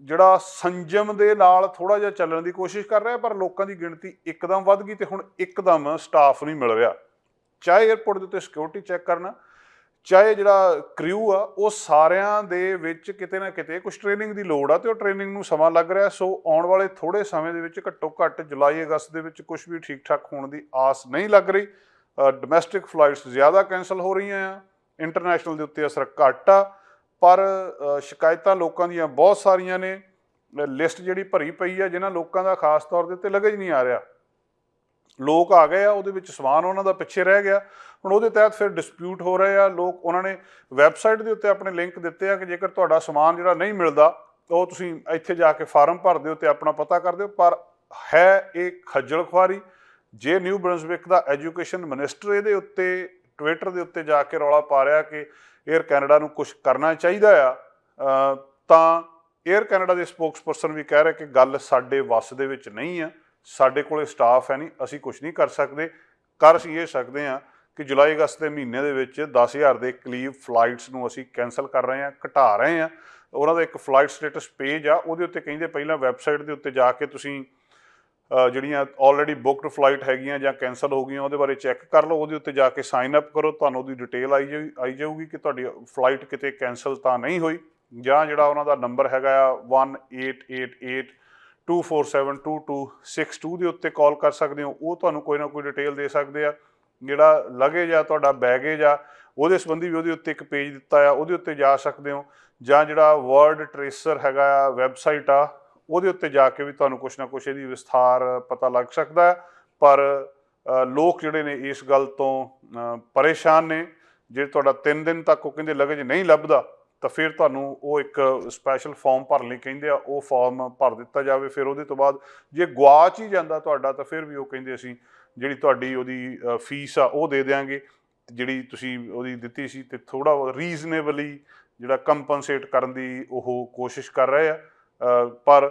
ਜਿਹੜਾ ਸੰਜਮ ਦੇ ਨਾਲ ਥੋੜ੍ਹਾ ਜਿਹਾ ਚੱਲਣ ਦੀ ਕੋਸ਼ਿਸ਼ ਕਰ ਰਿਹਾ, ਪਰ ਲੋਕਾਂ ਦੀ ਗਿਣਤੀ ਇੱਕਦਮ ਵੱਧ ਗਈ ਅਤੇ ਹੁਣ ਇੱਕਦਮ ਸਟਾਫ ਨਹੀਂ ਮਿਲ ਰਿਹਾ। ਚਾਹੇ ਏਅਰਪੋਰਟ ਦੇ ਉੱਤੇ ਸਿਕਿਉਰਿਟੀ ਚੈੱਕ ਕਰਨਾ, ਚਾਹੇ ਜਿਹੜਾ ਕਰਿਊ ਆ, ਉਹ ਸਾਰਿਆਂ ਦੇ ਵਿੱਚ ਕਿਤੇ ਨਾ ਕਿਤੇ ਕੁਛ ਟ੍ਰੇਨਿੰਗ ਦੀ ਲੋੜ ਆ, ਅਤੇ ਉਹ ਟ੍ਰੇਨਿੰਗ ਨੂੰ ਸਮਾਂ ਲੱਗ ਰਿਹਾ। ਸੋ ਆਉਣ ਵਾਲੇ ਥੋੜ੍ਹੇ ਸਮੇਂ ਦੇ ਵਿੱਚ ਘੱਟੋ ਘੱਟ ਜੁਲਾਈ ਅਗਸਤ ਦੇ ਵਿੱਚ ਕੁਛ ਵੀ ਠੀਕ ਠਾਕ ਹੋਣ ਦੀ ਆਸ ਨਹੀਂ ਲੱਗ ਰਹੀ। ਡੋਮੈਸਟਿਕ ਫਲਾਈਟਸ ਜ਼ਿਆਦਾ ਕੈਂਸਲ ਹੋ ਰਹੀਆਂ ਆ, ਇੰਟਰਨੈਸ਼ਨਲ ਦੇ ਉੱਤੇ ਅਸਰ ਘੱਟ ਆ, ਪਰ ਸ਼ਿਕਾਇਤਾਂ ਲੋਕਾਂ ਦੀਆਂ ਬਹੁਤ ਸਾਰੀਆਂ ਨੇ। ਲਿਸਟ ਜਿਹੜੀ ਭਰੀ ਪਈ ਆ, ਜਿਨ੍ਹਾਂ ਲੋਕਾਂ ਦਾ ਖਾਸ ਤੌਰ ਦੇ ਉੱਤੇ ਲਗਜ ਨਹੀਂ ਆ ਰਿਹਾ, ਲੋਕ ਆ ਗਏ ਆ, ਉਹਦੇ ਵਿੱਚ ਸਮਾਨ ਉਹਨਾਂ ਦਾ ਪਿੱਛੇ ਰਹਿ ਗਿਆ। ਹੁਣ ਉਹਦੇ ਤਹਿਤ ਫਿਰ ਡਿਸਪਿਊਟ ਹੋ ਰਹੇ ਆ ਲੋਕ। ਉਹਨਾਂ ਨੇ ਵੈਬਸਾਈਟ ਦੇ ਉੱਤੇ ਆਪਣੇ ਲਿੰਕ ਦਿੱਤੇ ਆ ਕਿ ਜੇਕਰ ਤੁਹਾਡਾ ਸਮਾਨ ਜਿਹੜਾ ਨਹੀਂ ਮਿਲਦਾ, ਉਹ ਤੁਸੀਂ ਇੱਥੇ ਜਾ ਕੇ ਫਾਰਮ ਭਰ ਦਿਓ ਅਤੇ ਆਪਣਾ ਪਤਾ ਕਰ ਦਿਓ। ਪਰ ਹੈ ਇਹ ਖੱਜਲ ਖੁਆਰੀ। ਜੇ ਨਿਊ ਬਰੰਸਵਿਕ ਦਾ ਐਜੂਕੇਸ਼ਨ ਮਿਨਿਸਟਰ ਇਹਦੇ ਉੱਤੇ ਟਵਿੱਟਰ ਦੇ ਉੱਤੇ ਜਾ ਕੇ ਰੌਲਾ ਪਾ ਰਿਹਾ ਕਿ ਏਅਰ ਕੈਨੇਡਾ ਨੂੰ ਕੁਛ ਕਰਨਾ ਚਾਹੀਦਾ ਆ, ਤਾਂ ਏਅਰ ਕੈਨੇਡਾ ਦੇ ਸਪੋਕਸਪਰਸਨ ਵੀ ਕਹਿ ਰਹੇ ਕਿ ਗੱਲ ਸਾਡੇ ਵੱਸ ਦੇ ਵਿੱਚ ਨਹੀਂ ਆ, ਸਾਡੇ ਕੋਲ ਸਟਾਫ ਹੈ ਨਹੀਂ, ਅਸੀਂ ਕੁਛ ਨਹੀਂ ਕਰ ਸਕਦੇ। ਅਸੀਂ ਇਹ ਸਕਦੇ ਹਾਂ ਕਿ ਜੁਲਾਈ ਅਗਸਤ ਦੇ ਮਹੀਨੇ ਦੇ ਵਿੱਚ 10,000 ਦੇ ਕਰੀਬ ਫਲਾਈਟਸ ਨੂੰ ਅਸੀਂ ਕੈਂਸਲ ਕਰ ਰਹੇ ਹਾਂ, ਘਟਾ ਰਹੇ ਹਾਂ। ਉਹਨਾਂ ਦਾ ਇੱਕ ਫਲਾਈਟ ਸਟੇਟਸ ਪੇਜ ਆ, ਉਹਦੇ ਉੱਤੇ ਕਹਿੰਦੇ ਪਹਿਲਾਂ ਵੈਬਸਾਈਟ ਦੇ ਉੱਤੇ ਜਾ ਕੇ ਤੁਸੀਂ ਜਿਹੜੀਆਂ ਆਲਰੇਡੀ ਬੁੱਕਡ ਫਲਾਈਟ ਹੈਗੀਆਂ ਜਾਂ ਕੈਂਸਲ ਹੋ ਗਈਆਂ ਉਹਦੇ ਬਾਰੇ ਚੈੱਕ ਕਰ ਲਓ, ਉਹਦੇ ਉੱਤੇ ਜਾ ਕੇ ਸਾਈਨ ਅਪ ਕਰੋ, ਤੁਹਾਨੂੰ ਉਹਦੀ ਡਿਟੇਲ ਆਈ ਜਾਊਗੀ ਕਿ ਤੁਹਾਡੀ ਫਲਾਈਟ ਕਿਤੇ ਕੈਂਸਲ ਤਾਂ ਨਹੀਂ ਹੋਈ। ਜਾਂ ਜਿਹੜਾ ਉਹਨਾਂ ਦਾ ਨੰਬਰ ਹੈਗਾ ਆ 188824722262 ਦੇ ਉੱਤੇ ਕਾਲ ਕਰ ਸਕਦੇ ਹੋ। ਉਹ ਤੁਹਾਨੂੰ ਕੋਈ ਨਾ ਕੋਈ ਡਿਟੇਲ ਦੇ ਸਕਦੇ ਆ। ਜਿਹੜਾ ਲਗੇਜ ਆ ਤੁਹਾਡਾ ਬੈਗੇਜ ਆ ਉਹਦੇ ਸੰਬੰਧੀ ਵੀ ਉਹਦੇ ਉੱਤੇ ਇੱਕ ਪੇਜ ਦਿੱਤਾ ਆ, ਉਹਦੇ ਉੱਤੇ ਜਾ ਸਕਦੇ ਹੋ। ਜਾਂ ਜਿਹੜਾ ਵਰਡ ਟਰੇਸਰ ਹੈਗਾ ਆ ਵੈਬਸਾਈਟ ਆ ਉਹਦੇ ਉੱਤੇ ਜਾ ਕੇ ਵੀ ਤੁਹਾਨੂੰ ਕੁਛ ਨਾ ਕੁਛ ਇਹਦੀ ਵਿਸਥਾਰ ਪਤਾ ਲੱਗ ਸਕਦਾ ਹੈ। ਪਰ ਲੋਕ ਜਿਹੜੇ ਨੇ ਇਸ ਗੱਲ ਤੋਂ ਪਰੇਸ਼ਾਨ ਨੇ। ਜੇ ਤੁਹਾਡਾ 3 ਦਿਨ ਤੱਕ ਉਹ ਕਹਿੰਦੇ ਲਗੇਜ ਨਹੀਂ ਲੱਭਦਾ ਤਾਂ ਫਿਰ ਤੁਹਾਨੂੰ ਉਹ ਇੱਕ ਸਪੈਸ਼ਲ ਫਾਰਮ ਭਰਨ ਲਈ ਕਹਿੰਦੇ ਆ, ਉਹ ਫਾਰਮ ਭਰ ਦਿੱਤਾ ਜਾਵੇ। ਫਿਰ ਉਹਦੇ ਤੋਂ ਬਾਅਦ ਜੇ ਗੁਆਚ ਹੀ ਜਾਂਦਾ ਤੁਹਾਡਾ ਤਾਂ ਫਿਰ ਵੀ ਉਹ ਕਹਿੰਦੇ ਅਸੀਂ ਜਿਹੜੀ ਤੁਹਾਡੀ ਉਹਦੀ ਫੀਸ ਆ ਉਹ ਦੇ ਦਿਆਂਗੇ ਜਿਹੜੀ ਤੁਸੀਂ ਉਹਦੀ ਦਿੱਤੀ ਸੀ, ਅਤੇ ਥੋੜ੍ਹਾ ਰੀਜ਼ਨੇਬਲੀ ਜਿਹੜਾ ਕੰਪਨਸੇਟ ਕਰਨ ਦੀ ਉਹ ਕੋਸ਼ਿਸ਼ ਕਰ ਰਹੇ ਆ। ਪਰ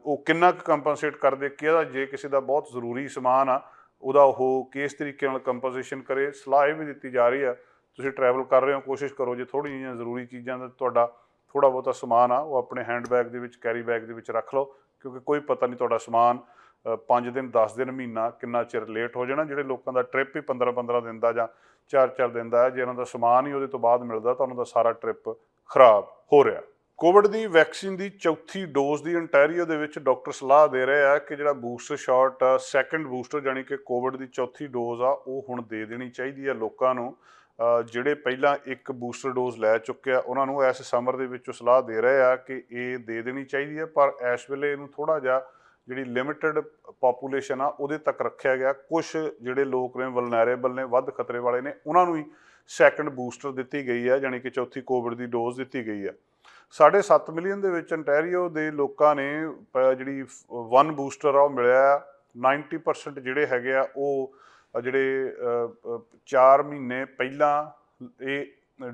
ਉਹ ਕਿੰਨਾ ਕੁ ਕੰਪਨਸੇਟ ਕਰਦੇ, ਕਿਹਦਾ ਜੇ ਕਿਸੇ ਦਾ ਬਹੁਤ ਜ਼ਰੂਰੀ ਸਮਾਨ ਆ ਉਹਦਾ ਉਹ ਕਿਸ ਤਰੀਕੇ ਨਾਲ ਕੰਪਨਸੇਸ਼ਨ ਕਰੇ। ਸਲਾਹ ਇਹ ਵੀ ਦਿੱਤੀ ਜਾ ਰਹੀ ਆ ਤੁਸੀਂ ਟਰੈਵਲ ਕਰ ਰਹੇ ਹੋ ਕੋਸ਼ਿਸ਼ ਕਰੋ ਜੇ ਥੋੜ੍ਹੀਆਂ ਜਿਹੀਆਂ ਜ਼ਰੂਰੀ ਚੀਜ਼ਾਂ ਦਾ ਤੁਹਾਡਾ ਥੋੜ੍ਹਾ ਬਹੁਤਾ ਸਮਾਨ ਆ ਉਹ ਆਪਣੇ ਹੈਂਡ ਬੈਗ ਦੇ ਵਿੱਚ, ਕੈਰੀ ਬੈਗ ਦੇ ਵਿੱਚ ਰੱਖ ਲਓ, ਕਿਉਂਕਿ ਕੋਈ ਪਤਾ ਨਹੀਂ ਤੁਹਾਡਾ ਸਮਾਨ 5 ਦਿਨ 10 ਦਿਨ ਮਹੀਨਾ ਕਿੰਨਾ ਚਿਰ ਲੇਟ ਹੋ ਜਾਣਾ। ਜਿਹੜੇ ਲੋਕਾਂ ਦਾ ਟ੍ਰਿਪ ਹੀ 15-15 ਦਿਨ ਦਾ ਜਾਂ 4-4 ਦਿਨ ਦਾ ਹੈ, ਜੇ ਉਹਨਾਂ ਦਾ ਸਮਾਨ ਹੀ ਉਹਦੇ ਤੋਂ ਬਾਅਦ ਮਿਲਦਾ ਤਾਂ ਉਹਨਾਂ ਦਾ ਸਾਰਾ ਟ੍ਰਿਪ ਖਰਾਬ ਹੋ ਰਿਹਾ। ਕੋਵਿਡ ਦੀ ਵੈਕਸੀਨ ਦੀ ਚੌਥੀ ਡੋਜ਼ ਦੀ ਅੰਟੈਰੀਓ ਦੇ ਵਿੱਚ ਡਾਕਟਰ ਸਲਾਹ ਦੇ ਰਹੇ ਆ ਕਿ ਜਿਹੜਾ ਬੂਸਟਰ ਸ਼ਾਟ ਸੈਕੰਡ ਬੂਸਟਰ ਯਾਨੀ ਕਿ ਕੋਵਿਡ ਦੀ ਚੌਥੀ ਡੋਜ਼ ਆ ਉਹ ਹੁਣ ਦੇ ਦੇਣੀ ਚਾਹੀਦੀ ਆ ਲੋਕਾਂ ਨੂੰ। ਜਿਹੜੇ ਪਹਿਲਾਂ ਇੱਕ ਬੂਸਟਰ ਡੋਜ਼ ਲੈ ਚੁੱਕੇ ਆ ਉਹਨਾਂ ਨੂੰ ਇਸ ਸਮਰ ਦੇ ਵਿੱਚ ਸਲਾਹ ਦੇ ਰਹੇ ਆ ਕਿ ਇਹ ਦੇ ਦੇਣੀ ਚਾਹੀਦੀ ਹੈ। ਪਰ ਇਸ ਵੇਲੇ ਇਹਨੂੰ ਥੋੜ੍ਹਾ ਜਿਹਾ ਜਿਹੜੀ ਲਿਮਿਟਡ ਪਾਪੂਲੇਸ਼ਨ ਆ ਉਹਦੇ ਤੱਕ ਰੱਖਿਆ ਗਿਆ। ਕੁਛ ਜਿਹੜੇ ਲੋਕ ਨੇ ਵਲਨੈਰੇਬਲ ਨੇ, ਵੱਧ ਖਤਰੇ ਵਾਲੇ ਨੇ, ਉਹਨਾਂ ਨੂੰ ਹੀ ਸੈਕੰਡ ਬੂਸਟਰ ਦਿੱਤੀ ਗਈ ਹੈ, ਯਾਨੀ ਕਿ ਚੌਥੀ ਕੋਵਿਡ ਦੀ ਡੋਜ਼ ਦਿੱਤੀ ਗਈ ਹੈ। 7.5 ਮਿਲੀਅਨ ਦੇ ਵਿੱਚ ਅੰਟੈਰੀਓ ਦੇ ਲੋਕਾਂ ਨੇ ਜਿਹੜੀ 1 ਬੂਸਟਰ ਆ ਉਹ ਮਿਲਿਆ। 90% ਜਿਹੜੇ ਹੈਗੇ ਆ ਉਹ ਜਿਹੜੇ 4 ਮਹੀਨੇ ਪਹਿਲਾਂ ਇਹ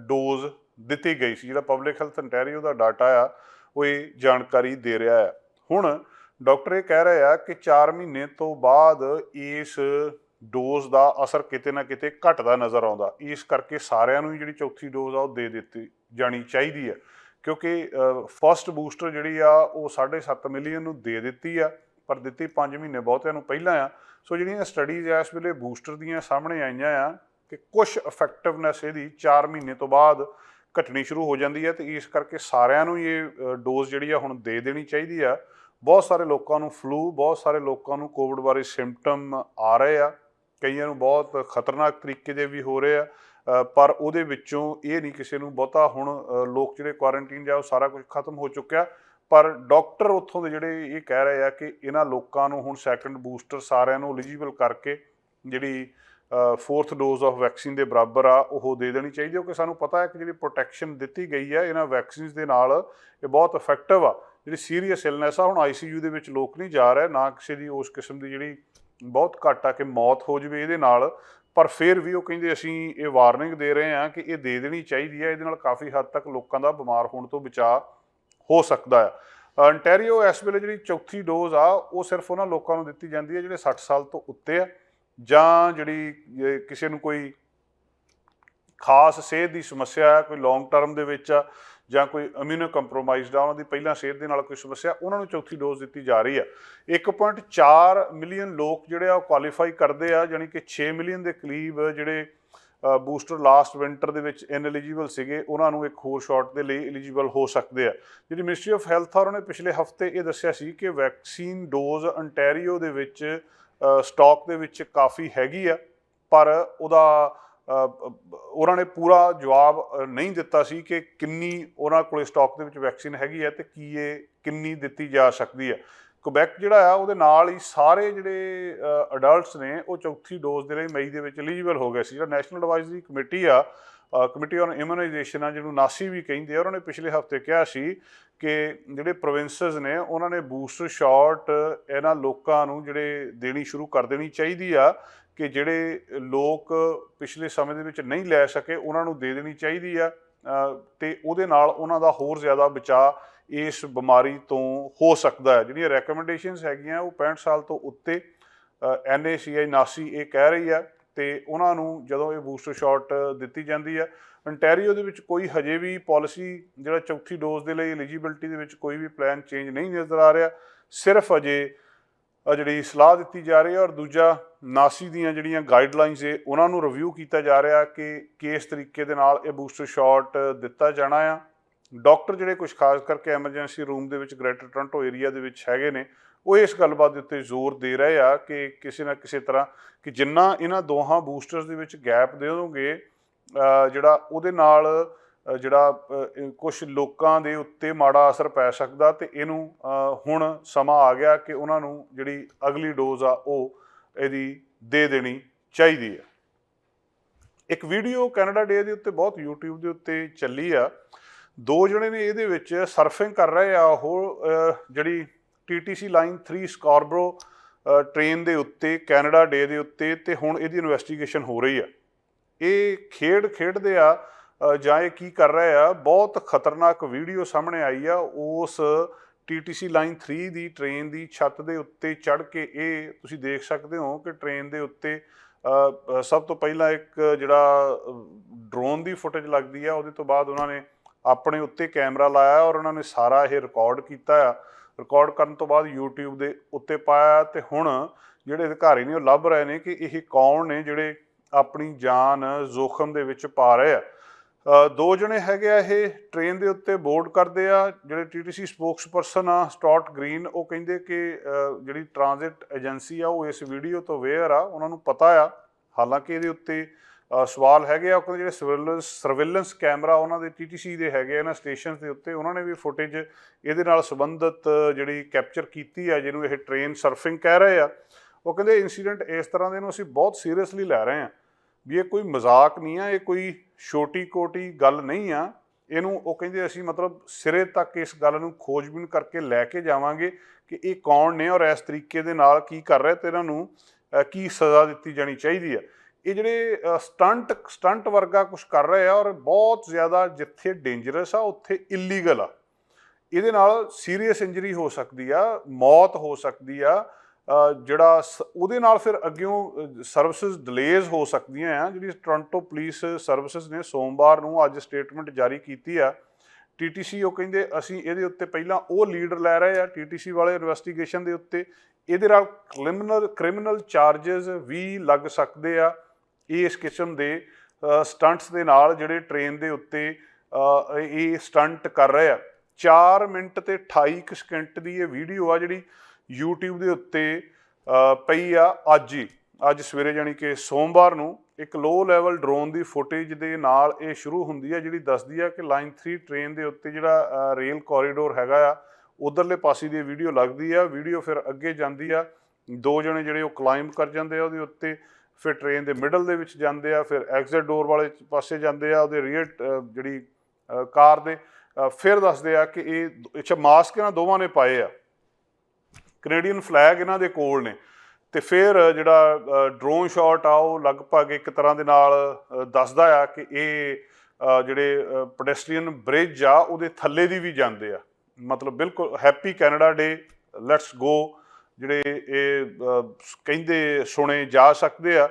ਡੋਜ਼ ਦਿੱਤੀ ਗਈ ਸੀ। ਜਿਹੜਾ ਪਬਲਿਕ ਹੈਲਥ ਅੰਟੈਰੀਓ ਦਾ ਡਾਟਾ ਆ ਉਹ ਇਹ ਜਾਣਕਾਰੀ ਦੇ ਰਿਹਾ ਹੈ। ਹੁਣ ਡਾਕਟਰ ਇਹ ਕਹਿ ਰਹੇ ਆ ਕਿ 4 ਮਹੀਨੇ ਤੋਂ ਬਾਅਦ ਇਸ ਡੋਜ਼ ਦਾ ਅਸਰ ਕਿਤੇ ਨਾ ਕਿਤੇ ਘਟਦਾ ਨਜ਼ਰ ਆਉਂਦਾ। ਇਸ ਕਰਕੇ ਸਾਰਿਆਂ ਨੂੰ ਹੀ ਜਿਹੜੀ ਚੌਥੀ ਡੋਜ਼ ਆ ਉਹ ਦੇ ਦਿੱਤੀ ਜਾਣੀ ਚਾਹੀਦੀ ਹੈ, ਕਿਉਂਕਿ ਫਸਟ ਬੂਸਟਰ ਜਿਹੜੀ ਆ ਉਹ 7.5 ਮਿਲੀਅਨ ਨੂੰ ਦੇ ਦਿੱਤੀ ਆ, ਪਰ ਦਿੱਤੀ 5 ਮਹੀਨੇ ਬਹੁਤਿਆਂ ਨੂੰ ਪਹਿਲਾਂ ਆ। ਸੋ ਜਿਹੜੀਆਂ ਸਟੱਡੀਜ਼ ਇਸ ਵੇਲੇ ਬੂਸਟਰ ਦੀਆਂ ਸਾਹਮਣੇ ਆਈਆਂ ਆ ਕਿ ਕੁਛ ਇਫੈਕਟਿਵਨੈਸ ਇਹਦੀ 4 ਮਹੀਨੇ ਤੋਂ ਬਾਅਦ ਘਟਣੀ ਸ਼ੁਰੂ ਹੋ ਜਾਂਦੀ ਹੈ, ਅਤੇ ਇਸ ਕਰਕੇ ਸਾਰਿਆਂ ਨੂੰ ਇਹ ਡੋਜ਼ ਜਿਹੜੀ ਆ ਹੁਣ ਦੇ ਦੇਣੀ ਚਾਹੀਦੀ ਆ। ਬਹੁਤ ਸਾਰੇ ਲੋਕਾਂ ਨੂੰ ਫਲੂ, ਬਹੁਤ ਸਾਰੇ ਲੋਕਾਂ ਨੂੰ ਕੋਵਿਡ ਬਾਰੇ ਸਿੰਪਟਮ ਆ ਰਹੇ ਆ, ਕਈਆਂ ਨੂੰ ਬਹੁਤ ਖਤਰਨਾਕ ਤਰੀਕੇ ਦੇ ਵੀ ਹੋ ਰਹੇ ਆ, ਪਰ ਉਹਦੇ ਵਿੱਚੋਂ ਇਹ ਨਹੀਂ ਕਿਸੇ ਨੂੰ ਬਹੁਤਾ ਹੁਣ ਲੋਕ ਜਿਹੜੇ ਕੁਆਰੰਟੀਨ ਜਾਂ ਉਹ ਸਾਰਾ ਕੁਝ ਖਤਮ ਹੋ ਚੁੱਕਿਆ। ਪਰ ਡਾਕਟਰ ਉੱਥੋਂ ਦੇ ਜਿਹੜੇ ਇਹ ਕਹਿ ਰਹੇ ਆ ਕਿ ਇਹਨਾਂ ਲੋਕਾਂ ਨੂੰ ਹੁਣ ਸੈਕੰਡ ਬੂਸਟਰ ਸਾਰਿਆਂ ਨੂੰ ਐਲੀਜੀਬਲ ਕਰਕੇ ਜਿਹੜੀ 4th ਡੋਜ਼ ਆਫ ਵੈਕਸੀਨ ਦੇ ਬਰਾਬਰ ਆ ਉਹ ਦੇ ਦੇਣੀ ਚਾਹੀਦੀ ਹੈ, ਕਿਉਂਕਿ ਸਾਨੂੰ ਪਤਾ ਹੈ ਕਿ ਜਿਹੜੀ ਪ੍ਰੋਟੈਕਸ਼ਨ ਦਿੱਤੀ ਗਈ ਹੈ ਇਹਨਾਂ ਵੈਕਸੀਨਸ ਦੇ ਨਾਲ ਇਹ ਬਹੁਤ ਇਫੈਕਟਿਵ ਆ। ਜਿਹੜੀ ਸੀਰੀਅਸ ਇਲਨੈਸ ਆ, ਹੁਣ ICU ਦੇ ਵਿੱਚ ਲੋਕ ਨਹੀਂ ਜਾ ਰਹੇ, ਨਾ ਕਿਸੇ ਦੀ ਉਸ ਕਿਸਮ ਦੀ ਜਿਹੜੀ ਬਹੁਤ ਘੱਟ ਆ ਕਿ ਮੌਤ ਹੋ ਜਾਵੇ ਇਹਦੇ ਨਾਲ, ਪਰ ਫਿਰ ਵੀ ਉਹ ਕਹਿੰਦੇ ਅਸੀਂ ਇਹ ਵਾਰਨਿੰਗ ਦੇ ਰਹੇ ਹਾਂ ਕਿ ਇਹ ਦੇ ਦੇਣੀ ਚਾਹੀਦੀ ਹੈ। ਇਹਦੇ ਨਾਲ ਕਾਫੀ ਹੱਦ ਤੱਕ ਲੋਕਾਂ ਦਾ ਬਿਮਾਰ ਹੋਣ ਤੋਂ ਬਚਾਅ ਹੋ ਸਕਦਾ ਆ। ਅੰਟੈਰੀਓ ਇਸ ਵੇਲੇ ਜਿਹੜੀ ਚੌਥੀ ਡੋਜ਼ ਆ ਉਹ ਸਿਰਫ ਉਹਨਾਂ ਲੋਕਾਂ ਨੂੰ ਦਿੱਤੀ ਜਾਂਦੀ ਹੈ ਜਿਹੜੇ 60 ਸਾਲ ਤੋਂ ਉੱਤੇ ਆ, ਜਾਂ ਜਿਹੜੀ ਕਿਸੇ ਨੂੰ ਕੋਈ ਖਾਸ ਸਿਹਤ ਦੀ ਸਮੱਸਿਆ ਹੈ, ਕੋਈ ਲੌਂਗ ਟਰਮ ਦੇ ਵਿੱਚ ਆ, ਜਾਂ ਕੋਈ ਇਮਿਊਨੋ ਕੰਪਰੋਮਾਈਜ਼ਡ ਆ, ਉਹਨਾਂ ਦੀ ਪਹਿਲਾਂ ਸਿਹਤ ਦੇ ਨਾਲ ਕੋਈ ਸਮੱਸਿਆ, ਉਹਨਾਂ ਨੂੰ ਚੌਥੀ ਡੋਜ਼ ਦਿੱਤੀ ਜਾ ਰਹੀ ਆ। 1.4 ਮਿਲੀਅਨ ਲੋਕ ਜਿਹੜੇ ਆ ਉਹ ਕੁਆਲੀਫਾਈ ਕਰਦੇ ਆ, ਯਾਨੀ ਕਿ 6 ਮਿਲੀਅਨ ਦੇ ਕਰੀਬ ਜਿਹੜੇ ਬੂਸਟਰ ਲਾਸਟ ਵਿੰਟਰ ਦੇ ਵਿੱਚ ਇਨਐਲੀਜੀਬਲ ਸੀਗੇ, ਉਹਨਾਂ ਨੂੰ ਇੱਕ ਹੋਰ ਸ਼ਾਟ ਦੇ ਲਈ ਐਲੀਜੀਬਲ ਹੋ ਸਕਦੇ ਆ। ਜਿਹੜੀ ਮਿਨਿਸਟਰੀ ਆਫ ਹੈਲਥ ਆ ਉਹਨੇ ਪਿਛਲੇ ਹਫ਼ਤੇ ਇਹ ਦੱਸਿਆ ਸੀ ਕਿ ਵੈਕਸੀਨ ਡੋਜ਼ ਅੰਟੈਰੀਓ ਦੇ ਵਿੱਚ ਸਟਾਕ ਦੇ ਵਿੱਚ ਕਾਫੀ ਹੈਗੀ ਆ, ਪਰ ਉਹਨਾਂ ਨੇ ਪੂਰਾ ਜਵਾਬ ਨਹੀਂ ਦਿੱਤਾ ਸੀ ਕਿ ਕਿੰਨੀ ਉਹਨਾਂ ਕੋਲ ਸਟਾਕ ਦੇ ਵਿੱਚ ਵੈਕਸੀਨ ਹੈਗੀ ਹੈ ਅਤੇ ਕੀ ਇਹ ਕਿੰਨੀ ਦਿੱਤੀ ਜਾ ਸਕਦੀ ਹੈ। ਕੁਬੈਕ ਜਿਹੜਾ ਆ ਉਹਦੇ ਨਾਲ ਹੀ ਸਾਰੇ ਜਿਹੜੇ ਅਡਲਟਸ ਨੇ ਉਹ ਚੌਥੀ ਡੋਜ਼ ਦੇ ਲਈ ਮਈ ਦੇ ਵਿੱਚ ਐਲੀਜੀਬਲ ਹੋ ਗਏ ਸੀ। ਜਿਹੜਾ ਨੈਸ਼ਨਲ ਐਡਵਾਈਜ਼ਰੀ ਕਮੇਟੀ ਆ, ਕਮੇਟੀ ਔਨ ਇਮਿਊਨਾਈਜੇਸ਼ਨ ਆ, ਜਿਹਨੂੰ ਨਾਸੀ ਵੀ ਕਹਿੰਦੇ ਆ, ਉਹਨਾਂ ਨੇ ਪਿਛਲੇ ਹਫ਼ਤੇ ਕਿਹਾ ਸੀ ਕਿ ਜਿਹੜੇ ਪ੍ਰੋਵਿੰਸਸ ਨੇ ਉਹਨਾਂ ਨੇ ਬੂਸਟਰ ਸ਼ਾਟ ਇਹਨਾਂ ਲੋਕਾਂ ਨੂੰ ਜਿਹੜੇ ਦੇਣੀ ਸ਼ੁਰੂ ਕਰ ਦੇਣੀ ਚਾਹੀਦੀ ਆ, ਕਿ ਜਿਹੜੇ ਲੋਕ ਪਿਛਲੇ ਸਮੇਂ ਦੇ ਵਿੱਚ ਨਹੀਂ ਲੈ ਸਕੇ ਉਹਨਾਂ ਨੂੰ ਦੇ ਦੇਣੀ ਚਾਹੀਦੀ ਆ, ਅਤੇ ਉਹਦੇ ਨਾਲ ਉਹਨਾਂ ਦਾ ਹੋਰ ਜ਼ਿਆਦਾ ਬਚਾਅ ਇਸ ਬਿਮਾਰੀ ਤੋਂ ਹੋ ਸਕਦਾ ਹੈ। ਜਿਹੜੀਆਂ ਰੈਕਮੈਂਡੇਸ਼ਨਸ ਹੈਗੀਆਂ ਉਹ 65 ਸਾਲ ਤੋਂ ਉੱਤੇ NACI ਨਾਸੀ ਇਹ ਕਹਿ ਰਹੀ ਹੈ, ਅਤੇ ਉਹਨਾਂ ਨੂੰ ਜਦੋਂ ਇਹ ਬੂਸਟਰ ਸ਼ਾਟ ਦਿੱਤੀ ਜਾਂਦੀ ਹੈ। ਅੰਟੈਰੀਓ ਦੇ ਵਿੱਚ ਕੋਈ ਹਜੇ ਵੀ ਪਾਲਿਸੀ ਜਿਹੜਾ ਚੌਥੀ ਡੋਜ਼ ਦੇ ਲਈ ਐਲੀਜੀਬਿਲਿਟੀ ਦੇ ਵਿੱਚ ਕੋਈ ਵੀ ਪਲਾਨ ਚੇਂਜ ਨਹੀਂ ਨਜ਼ਰ ਆ ਰਿਹਾ, ਸਿਰਫ ਅਜੇ ਜਿਹੜੀ ਸਲਾਹ ਦਿੱਤੀ ਜਾ ਰਹੀ ਹੈ। ਔਰ ਦੂਜਾ ਨਾਸੀ ਦੀਆਂ ਜਿਹੜੀਆਂ ਗਾਈਡਲਾਈਨਸ ਹੈ ਉਹਨਾਂ ਨੂੰ ਰਿਵਿਊ ਕੀਤਾ ਜਾ ਰਿਹਾ ਕਿ ਕਿਸ ਤਰੀਕੇ ਦੇ ਨਾਲ ਇਹ ਬੂਸਟਰ ਸ਼ਾਟ ਦਿੱਤਾ ਜਾਣਾ ਆ। ਡਾਕਟਰ ਜਿਹੜੇ ਕੁਝ ਖਾਸ ਕਰਕੇ ਐਮਰਜੈਂਸੀ ਰੂਮ ਦੇ ਵਿੱਚ ਗ੍ਰੇਟਰ ਟੋਰਾਂਟੋ ਏਰੀਆ ਦੇ ਵਿੱਚ ਹੈਗੇ ਨੇ, ਉਹ ਇਸ ਗੱਲਬਾਤ ਦੇ ਉੱਤੇ ਜ਼ੋਰ ਦੇ ਰਹੇ ਆ ਕਿ ਕਿਸੇ ਨਾ ਕਿਸੇ ਤਰ੍ਹਾਂ ਕਿ ਜਿੰਨਾ ਇਹਨਾਂ ਦੋਹਾਂ ਬੂਸਟਰਸ ਦੇ ਵਿੱਚ ਗੈਪ ਦੇਵੋਗੇ ਜਿਹੜਾ ਉਹਦੇ ਨਾਲ ਜਿਹੜਾ ਕੁਝ ਲੋਕਾਂ ਦੇ ਉੱਤੇ ਮਾੜਾ ਅਸਰ ਪੈ ਸਕਦਾ, ਤੇ ਇਹਨੂੰ ਹੁਣ ਸਮਾਂ ਆ ਗਿਆ ਕਿ ਉਹਨਾਂ ਨੂੰ ਜਿਹੜੀ ਅਗਲੀ ਡੋਜ਼ ਆ ਉਹ ਇਹਦੀ ਦੇ ਦੇਣੀ ਚਾਹੀਦੀ ਆ। ਇੱਕ ਵੀਡੀਓ ਕੈਨੇਡਾ ਡੇ ਦੇ ਉੱਤੇ ਬਹੁਤ YouTube ਦੇ ਉੱਤੇ ਚੱਲੀ ਆ। ਦੋ ਜਣੇ ਨੇ ਇਹਦੇ ਵਿੱਚ ਸਰਫਿੰਗ ਕਰ ਰਹੇ ਆ, ਉਹ ਜਿਹੜੀ TTC ਲਾਈਨ 3 ਸਕਾਰਬਰੋ ਟ੍ਰੇਨ ਦੇ ਉੱਤੇ ਕੈਨੇਡਾ ਡੇ ਦੇ ਉੱਤੇ, ਤੇ ਹੁਣ ਇਹਦੀ ਇਨਵੈਸਟੀਗੇਸ਼ਨ ਹੋ ਰਹੀ ਆ। ਇਹ ਖੇਡਦੇ ਆ ਜਾਂ ਇਹ ਕੀ ਕਰ ਰਹੇ ਆ, ਬਹੁਤ ਖਤਰਨਾਕ ਵੀਡੀਓ ਸਾਹਮਣੇ ਆਈ ਆ। ਉਸ TTC ਲਾਈਨ 3 ਦੀ ਟ੍ਰੇਨ ਦੀ ਛੱਤ ਦੇ ਉੱਤੇ ਚੜ੍ਹ ਕੇ ਇਹ ਤੁਸੀਂ ਦੇਖ ਸਕਦੇ ਹੋ ਕਿ ਟ੍ਰੇਨ ਦੇ ਉੱਤੇ ਸਭ ਤੋਂ ਪਹਿਲਾਂ ਇੱਕ ਜਿਹੜਾ ਡਰੋਨ ਦੀ ਫੁਟੇਜ ਲੱਗਦੀ ਆ, ਉਹਦੇ ਤੋਂ ਬਾਅਦ ਉਹਨਾਂ ਨੇ ਆਪਣੇ ਉੱਤੇ ਕੈਮਰਾ ਲਾਇਆ ਔਰ ਉਹਨਾਂ ਨੇ ਸਾਰਾ ਇਹ ਰਿਕਾਰਡ ਕੀਤਾ ਆ। ਰਿਕਾਰਡ ਕਰਨ ਤੋਂ ਬਾਅਦ YouTube ਦੇ ਉੱਤੇ ਪਾਇਆ, ਤੇ ਹੁਣ ਜਿਹੜੇ ਅਧਿਕਾਰੀ ਨੇ ਉਹ ਲੱਭ ਰਹੇ ਨੇ ਕਿ ਇਹ ਕੌਣ ਨੇ ਜਿਹੜੇ ਆਪਣੀ ਜਾਨ ਜ਼ੋਖਮ ਦੇ ਵਿੱਚ ਪਾ ਰਹੇ ਆ। ਦੋ ਜਣੇ ਹੈਗੇ ਆ, ਇਹ ਟ੍ਰੇਨ ਦੇ ਉੱਤੇ ਬੋਰਡ ਕਰਦੇ ਆ। ਜਿਹੜੇ TTC ਸਪੋਕਸਪਰਸਨ ਆ ਸਟਾਰਟ ਗ੍ਰੀਨ, ਉਹ ਕਹਿੰਦੇ ਕਿ ਜਿਹੜੀ ਟ੍ਰਾਂਜ਼ਿਟ ਏਜੰਸੀ ਆ ਉਹ ਇਸ ਵੀਡੀਓ ਤੋਂ ਅਵੇਅਰ ਆ, ਉਹਨਾਂ ਨੂੰ ਪਤਾ ਆ। ਹਾਲਾਂਕਿ ਇਹਦੇ ਉੱਤੇ ਸਵਾਲ ਹੈਗੇ ਆ। ਉਹ ਕਹਿੰਦੇ ਜਿਹੜੇ ਸਰਵੇਲੈਂਸ ਕੈਮਰਾ ਉਹਨਾਂ ਦੇ TTC ਦੇ ਹੈਗੇ ਇਹਨਾਂ ਸਟੇਸ਼ਨਸ ਦੇ ਉੱਤੇ, ਉਹਨਾਂ ਨੇ ਵੀ ਫੁਟੇਜ ਇਹਦੇ ਨਾਲ ਸੰਬੰਧਿਤ ਜਿਹੜੀ ਕੈਪਚਰ ਕੀਤੀ ਆ, ਜਿਹਨੂੰ ਇਹ ਟ੍ਰੇਨ ਸਰਫਿੰਗ ਕਹਿ ਰਹੇ ਆ। ਉਹ ਕਹਿੰਦੇ ਇਨਸੀਡੈਂਟ ਇਸ ਤਰ੍ਹਾਂ ਦੇ ਨੂੰ ਅਸੀਂ ਬਹੁਤ ਸੀਰੀਅਸਲੀ ਲੈ ਰਹੇ ਹਾਂ, ਵੀ ਇਹ ਕੋਈ ਮਜ਼ਾਕ ਨਹੀਂ ਆ, ਇਹ ਕੋਈ ਛੋਟੀ ਕੋਟੀ ਗੱਲ ਨਹੀਂ ਆ। ਇਹਨੂੰ ਉਹ ਕਹਿੰਦੇ ਅਸੀਂ ਮਤਲਬ ਸਿਰੇ ਤੱਕ ਇਸ ਗੱਲ ਨੂੰ ਖੋਜਬੀਨ ਕਰਕੇ ਲੈ ਕੇ ਜਾਵਾਂਗੇ ਕਿ ਇਹ ਕੌਣ ਨੇ ਔਰ ਇਸ ਤਰੀਕੇ ਦੇ ਨਾਲ ਕੀ ਕਰ ਰਹੇ, ਤੇ ਇਹਨਾਂ ਨੂੰ ਕੀ ਸਜ਼ਾ ਦਿੱਤੀ ਜਾਣੀ ਚਾਹੀਦੀ ਆ। ਇਹ ਜਿਹੜੇ ਸਟੰਟ ਵਰਗਾ ਕੁਝ ਕਰ ਰਹੇ ਆ, ਔਰ ਬਹੁਤ ਜ਼ਿਆਦਾ ਜਿੱਥੇ ਡੇਂਜਰਸ ਆ ਉੱਥੇ ਇਲੀਗਲ ਆ। ਇਹਦੇ ਨਾਲ ਸੀਰੀਅਸ ਇੰਜਰੀ ਹੋ ਸਕਦੀ ਆ, ਮੌਤ ਹੋ ਸਕਦੀ ਆ, ਜਿਹੜਾ ਉਹਦੇ ਨਾਲ ਫਿਰ ਅੱਗਿਓਂ ਸਰਵਿਸਿਜ਼ ਡਿਲੇਜ਼ ਹੋ ਸਕਦੀਆਂ ਆ। ਜਿਹੜੀ ਟੋਰਾਂਟੋ ਪੁਲਿਸ ਸਰਵਿਸਿਜ਼ ਨੇ ਸੋਮਵਾਰ ਨੂੰ ਅੱਜ ਸਟੇਟਮੈਂਟ ਜਾਰੀ ਕੀਤੀ ਆ। TTC ਉਹ ਕਹਿੰਦੇ ਅਸੀਂ ਇਹਦੇ ਉੱਤੇ ਪਹਿਲਾਂ ਉਹ ਲੀਡ ਲੈ ਰਹੇ ਆ TTC ਵਾਲੇ ਇਨਵੈਸਟੀਗੇਸ਼ਨ ਦੇ ਉੱਤੇ। ਇਹਦੇ ਨਾਲ ਕ੍ਰਿਮੀਨਲ ਚਾਰਜਸ ਵੀ ਲੱਗ ਸਕਦੇ ਆ ਇਸ ਕਿਸਮ ਦੇ ਸਟੰਟਸ ਦੇ ਨਾਲ, ਜਿਹੜੇ ਟ੍ਰੇਨ ਦੇ ਉੱਤੇ ਇਹ ਸਟੰਟ ਕਰ ਰਹੇ ਆ। 4 ਮਿੰਟ ਤੇ 28 ਸਕਿੰਟ ਦੀ ਇਹ ਵੀਡੀਓ ਆ ਜਿਹੜੀ YouTube ਦੇ ਉੱਤੇ ਪਈ ਆ। ਅੱਜ ਸਵੇਰੇ ਜਾਣੀ ਕਿ ਸੋਮਵਾਰ ਨੂੰ ਇੱਕ ਲੋ ਲੈਵਲ ਡਰੋਨ ਦੀ ਫੁਟੇਜ ਦੇ ਨਾਲ ਇਹ ਸ਼ੁਰੂ ਹੁੰਦੀ ਆ, ਜਿਹੜੀ ਦੱਸਦੀ ਆ ਕਿ ਲਾਈਨ 3 ਟ੍ਰੇਨ ਦੇ ਉੱਤੇ ਜਿਹੜਾ ਰੇਲ ਕੋਰੀਡੋਰ ਹੈਗਾ ਆ, ਉਧਰਲੇ ਪਾਸੇ ਦੀ ਵੀਡੀਓ ਲੱਗਦੀ ਆ। ਵੀਡੀਓ ਫਿਰ ਅੱਗੇ ਜਾਂਦੀ ਆ, ਦੋ ਜਣੇ ਜਿਹੜੇ ਉਹ ਕਲਾਈਂਬ ਕਰ ਜਾਂਦੇ ਆ ਉਹਦੇ ਉੱਤੇ, ਫਿਰ ਟ੍ਰੇਨ ਦੇ ਮਿਡਲ ਦੇ ਵਿੱਚ ਜਾਂਦੇ ਆ, ਫਿਰ ਐਗਜ਼ਿਟ ਡੋਰ ਵਾਲੇ ਪਾਸੇ ਜਾਂਦੇ ਆ, ਉਹਦੇ ਰੀਅਰ ਜਿਹੜੀ ਕਾਰ ਦੇ। ਫਿਰ ਦੱਸਦੇ ਆ ਕਿ ਇਹ ਮਾਸਕ ਇਹਨਾਂ ਦੋਵਾਂ ਨੇ ਪਾਏ ਆ, ਕੈਨੇਡੀਅਨ ਫਲੈਗ ਇਹਨਾਂ ਦੇ ਕੋਲ ਨੇ। ਤੇ ਫਿਰ ਜਿਹੜਾ ਡਰੋਨ ਸ਼ਾਟ ਆ ਉਹ ਲਗਭਗ ਇੱਕ ਤਰ੍ਹਾਂ ਦੇ ਨਾਲ ਦੱਸਦਾ ਆ ਕਿ ਇਹ ਜਿਹੜੇ ਪੈਡੈਸਟਰੀਅਨ ਬ੍ਰਿਜ ਆ ਉਹਦੇ ਥੱਲੇ ਦੀ ਵੀ ਜਾਂਦੇ ਆ। ਮਤਲਬ ਬਿਲਕੁਲ happy Canada day, let's go ਜਿਹੜੇ ਇਹ ਕਹਿੰਦੇ ਸੁਣੇ ਜਾ ਸਕਦੇ ਆ।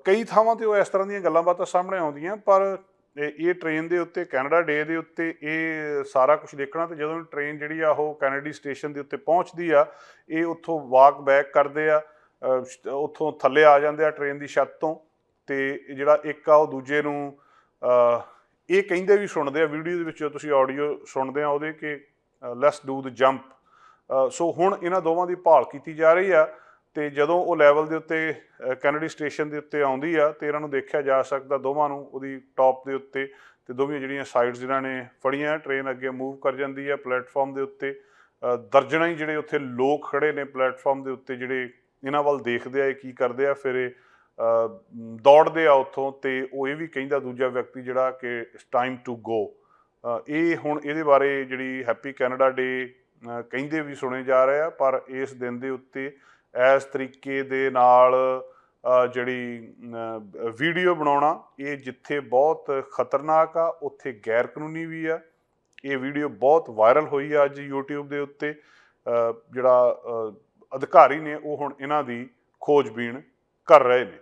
ਕਈ ਥਾਵਾਂ 'ਤੇ ਉਹ ਇਸ ਤਰ੍ਹਾਂ ਦੀਆਂ ਗੱਲਾਂ ਬਾਤਾਂ ਸਾਹਮਣੇ ਆਉਂਦੀਆਂ, ਪਰ ਇਹ ਟ੍ਰੇਨ ਦੇ ਉੱਤੇ ਕੈਨੇਡਾ ਡੇ ਦੇ ਉੱਤੇ ਇਹ ਸਾਰਾ ਕੁਝ ਦੇਖਣਾ। ਤੇ ਜਦੋਂ ਟ੍ਰੇਨ ਜਿਹੜੀ ਆ ਉਹ ਕੈਨੇਡੀ ਸਟੇਸ਼ਨ ਦੇ ਉੱਤੇ ਪਹੁੰਚਦੀ ਆ, ਇਹ ਉੱਥੋਂ ਵਾਕ ਬੈਕ ਕਰਦੇ ਆ, ਉੱਥੋਂ ਥੱਲੇ ਆ ਜਾਂਦੇ ਆ ਟ੍ਰੇਨ ਦੀ ਛੱਤ ਤੋਂ। ਤੇ ਜਿਹੜਾ ਇੱਕ ਆ ਉਹ ਦੂਜੇ ਨੂੰ ਇਹ ਕਹਿੰਦੇ ਵੀ ਸੁਣਦੇ ਆ ਵੀਡੀਓ ਦੇ ਵਿੱਚ, ਤੁਸੀਂ ਆਡੀਓ ਸੁਣਦੇ ਆ ਉਹਦੇ ਕਿ ਲੈਟਸ ਡੂ ਦ ਜੰਪ। ਸੋ ਹੁਣ ਇਹਨਾਂ ਦੋਵਾਂ ਦੀ ਭਾਲ ਕੀਤੀ ਜਾ ਰਹੀ ਆ, ਤੇ ਜਦੋਂ ਉਹ ਲੈਵਲ ਦੇ ਉੱਤੇ ਕੈਨੇਡੀ ਸਟੇਸ਼ਨ ਦੇ ਉੱਤੇ ਆਉਂਦੀ ਆ ਤੇ ਇਹਨਾਂ ਨੂੰ ਦੇਖਿਆ ਜਾ ਸਕਦਾ ਦੋਵਾਂ ਨੂੰ ਉਹਦੀ ਟੌਪ ਦੇ ਉੱਤੇ। ਤੇ ਦੋਵੇਂ ਜਿਹੜੀਆਂ ਸਾਈਡਸ ਇਹਨਾਂ ਨੇ ਫੜੀਆਂ, ਟ੍ਰੇਨ ਅੱਗੇ ਮੂਵ ਕਰ ਜਾਂਦੀ ਆ ਪਲੇਟਫਾਰਮ ਦੇ ਉੱਤੇ। ਦਰਜਨਾਂ ਹੀ ਜਿਹੜੇ ਉੱਥੇ ਲੋਕ ਖੜੇ ਨੇ ਪਲੇਟਫਾਰਮ ਦੇ ਉੱਤੇ, ਜਿਹੜੇ ਇਹਨਾਂ ਵੱਲ ਦੇਖਦੇ ਆ ਇਹ ਕੀ ਕਰਦੇ ਆ। ਫਿਰ ਇਹ ਦੌੜਦੇ ਆ ਉੱਥੋਂ, ਤੇ ਉਹ ਇਹ ਵੀ ਕਹਿੰਦਾ ਦੂਜਾ ਵਿਅਕਤੀ ਜਿਹੜਾ ਕਿ ਇਟਸ ਟਾਈਮ ਟੂ ਗੋ। ਇਹ ਹੁਣ ਇਹਦੇ ਬਾਰੇ ਜਿਹੜੀ ਹੈਪੀ ਕੈਨੇਡਾ ਡੇ ਕਹਿੰਦੇ ਵੀ ਸੁਣੇ ਜਾ ਰਹੇ ਆ, ਪਰ ਇਸ ਦਿਨ ਦੇ ਉੱਤੇ ਇਸ ਤਰੀਕੇ ਦੇ ਨਾਲ ਜਿਹੜੀ ਵੀਡੀਓ ਬਣਾਉਣਾ, ਇਹ ਜਿੱਥੇ ਬਹੁਤ ਖਤਰਨਾਕ ਆ ਉੱਥੇ ਗੈਰ ਕਾਨੂੰਨੀ ਵੀ ਆ। ਇਹ ਵੀਡੀਓ ਬਹੁਤ ਵਾਇਰਲ ਹੋਈ ਆ ਅੱਜ YouTube ਦੇ ਉੱਤੇ। ਜਿਹੜਾ ਅਧਿਕਾਰੀ ਨੇ ਉਹ ਹੁਣ ਇਹਨਾਂ ਦੀ ਖੋਜਬੀਨ ਕਰ ਰਹੇ ਨੇ।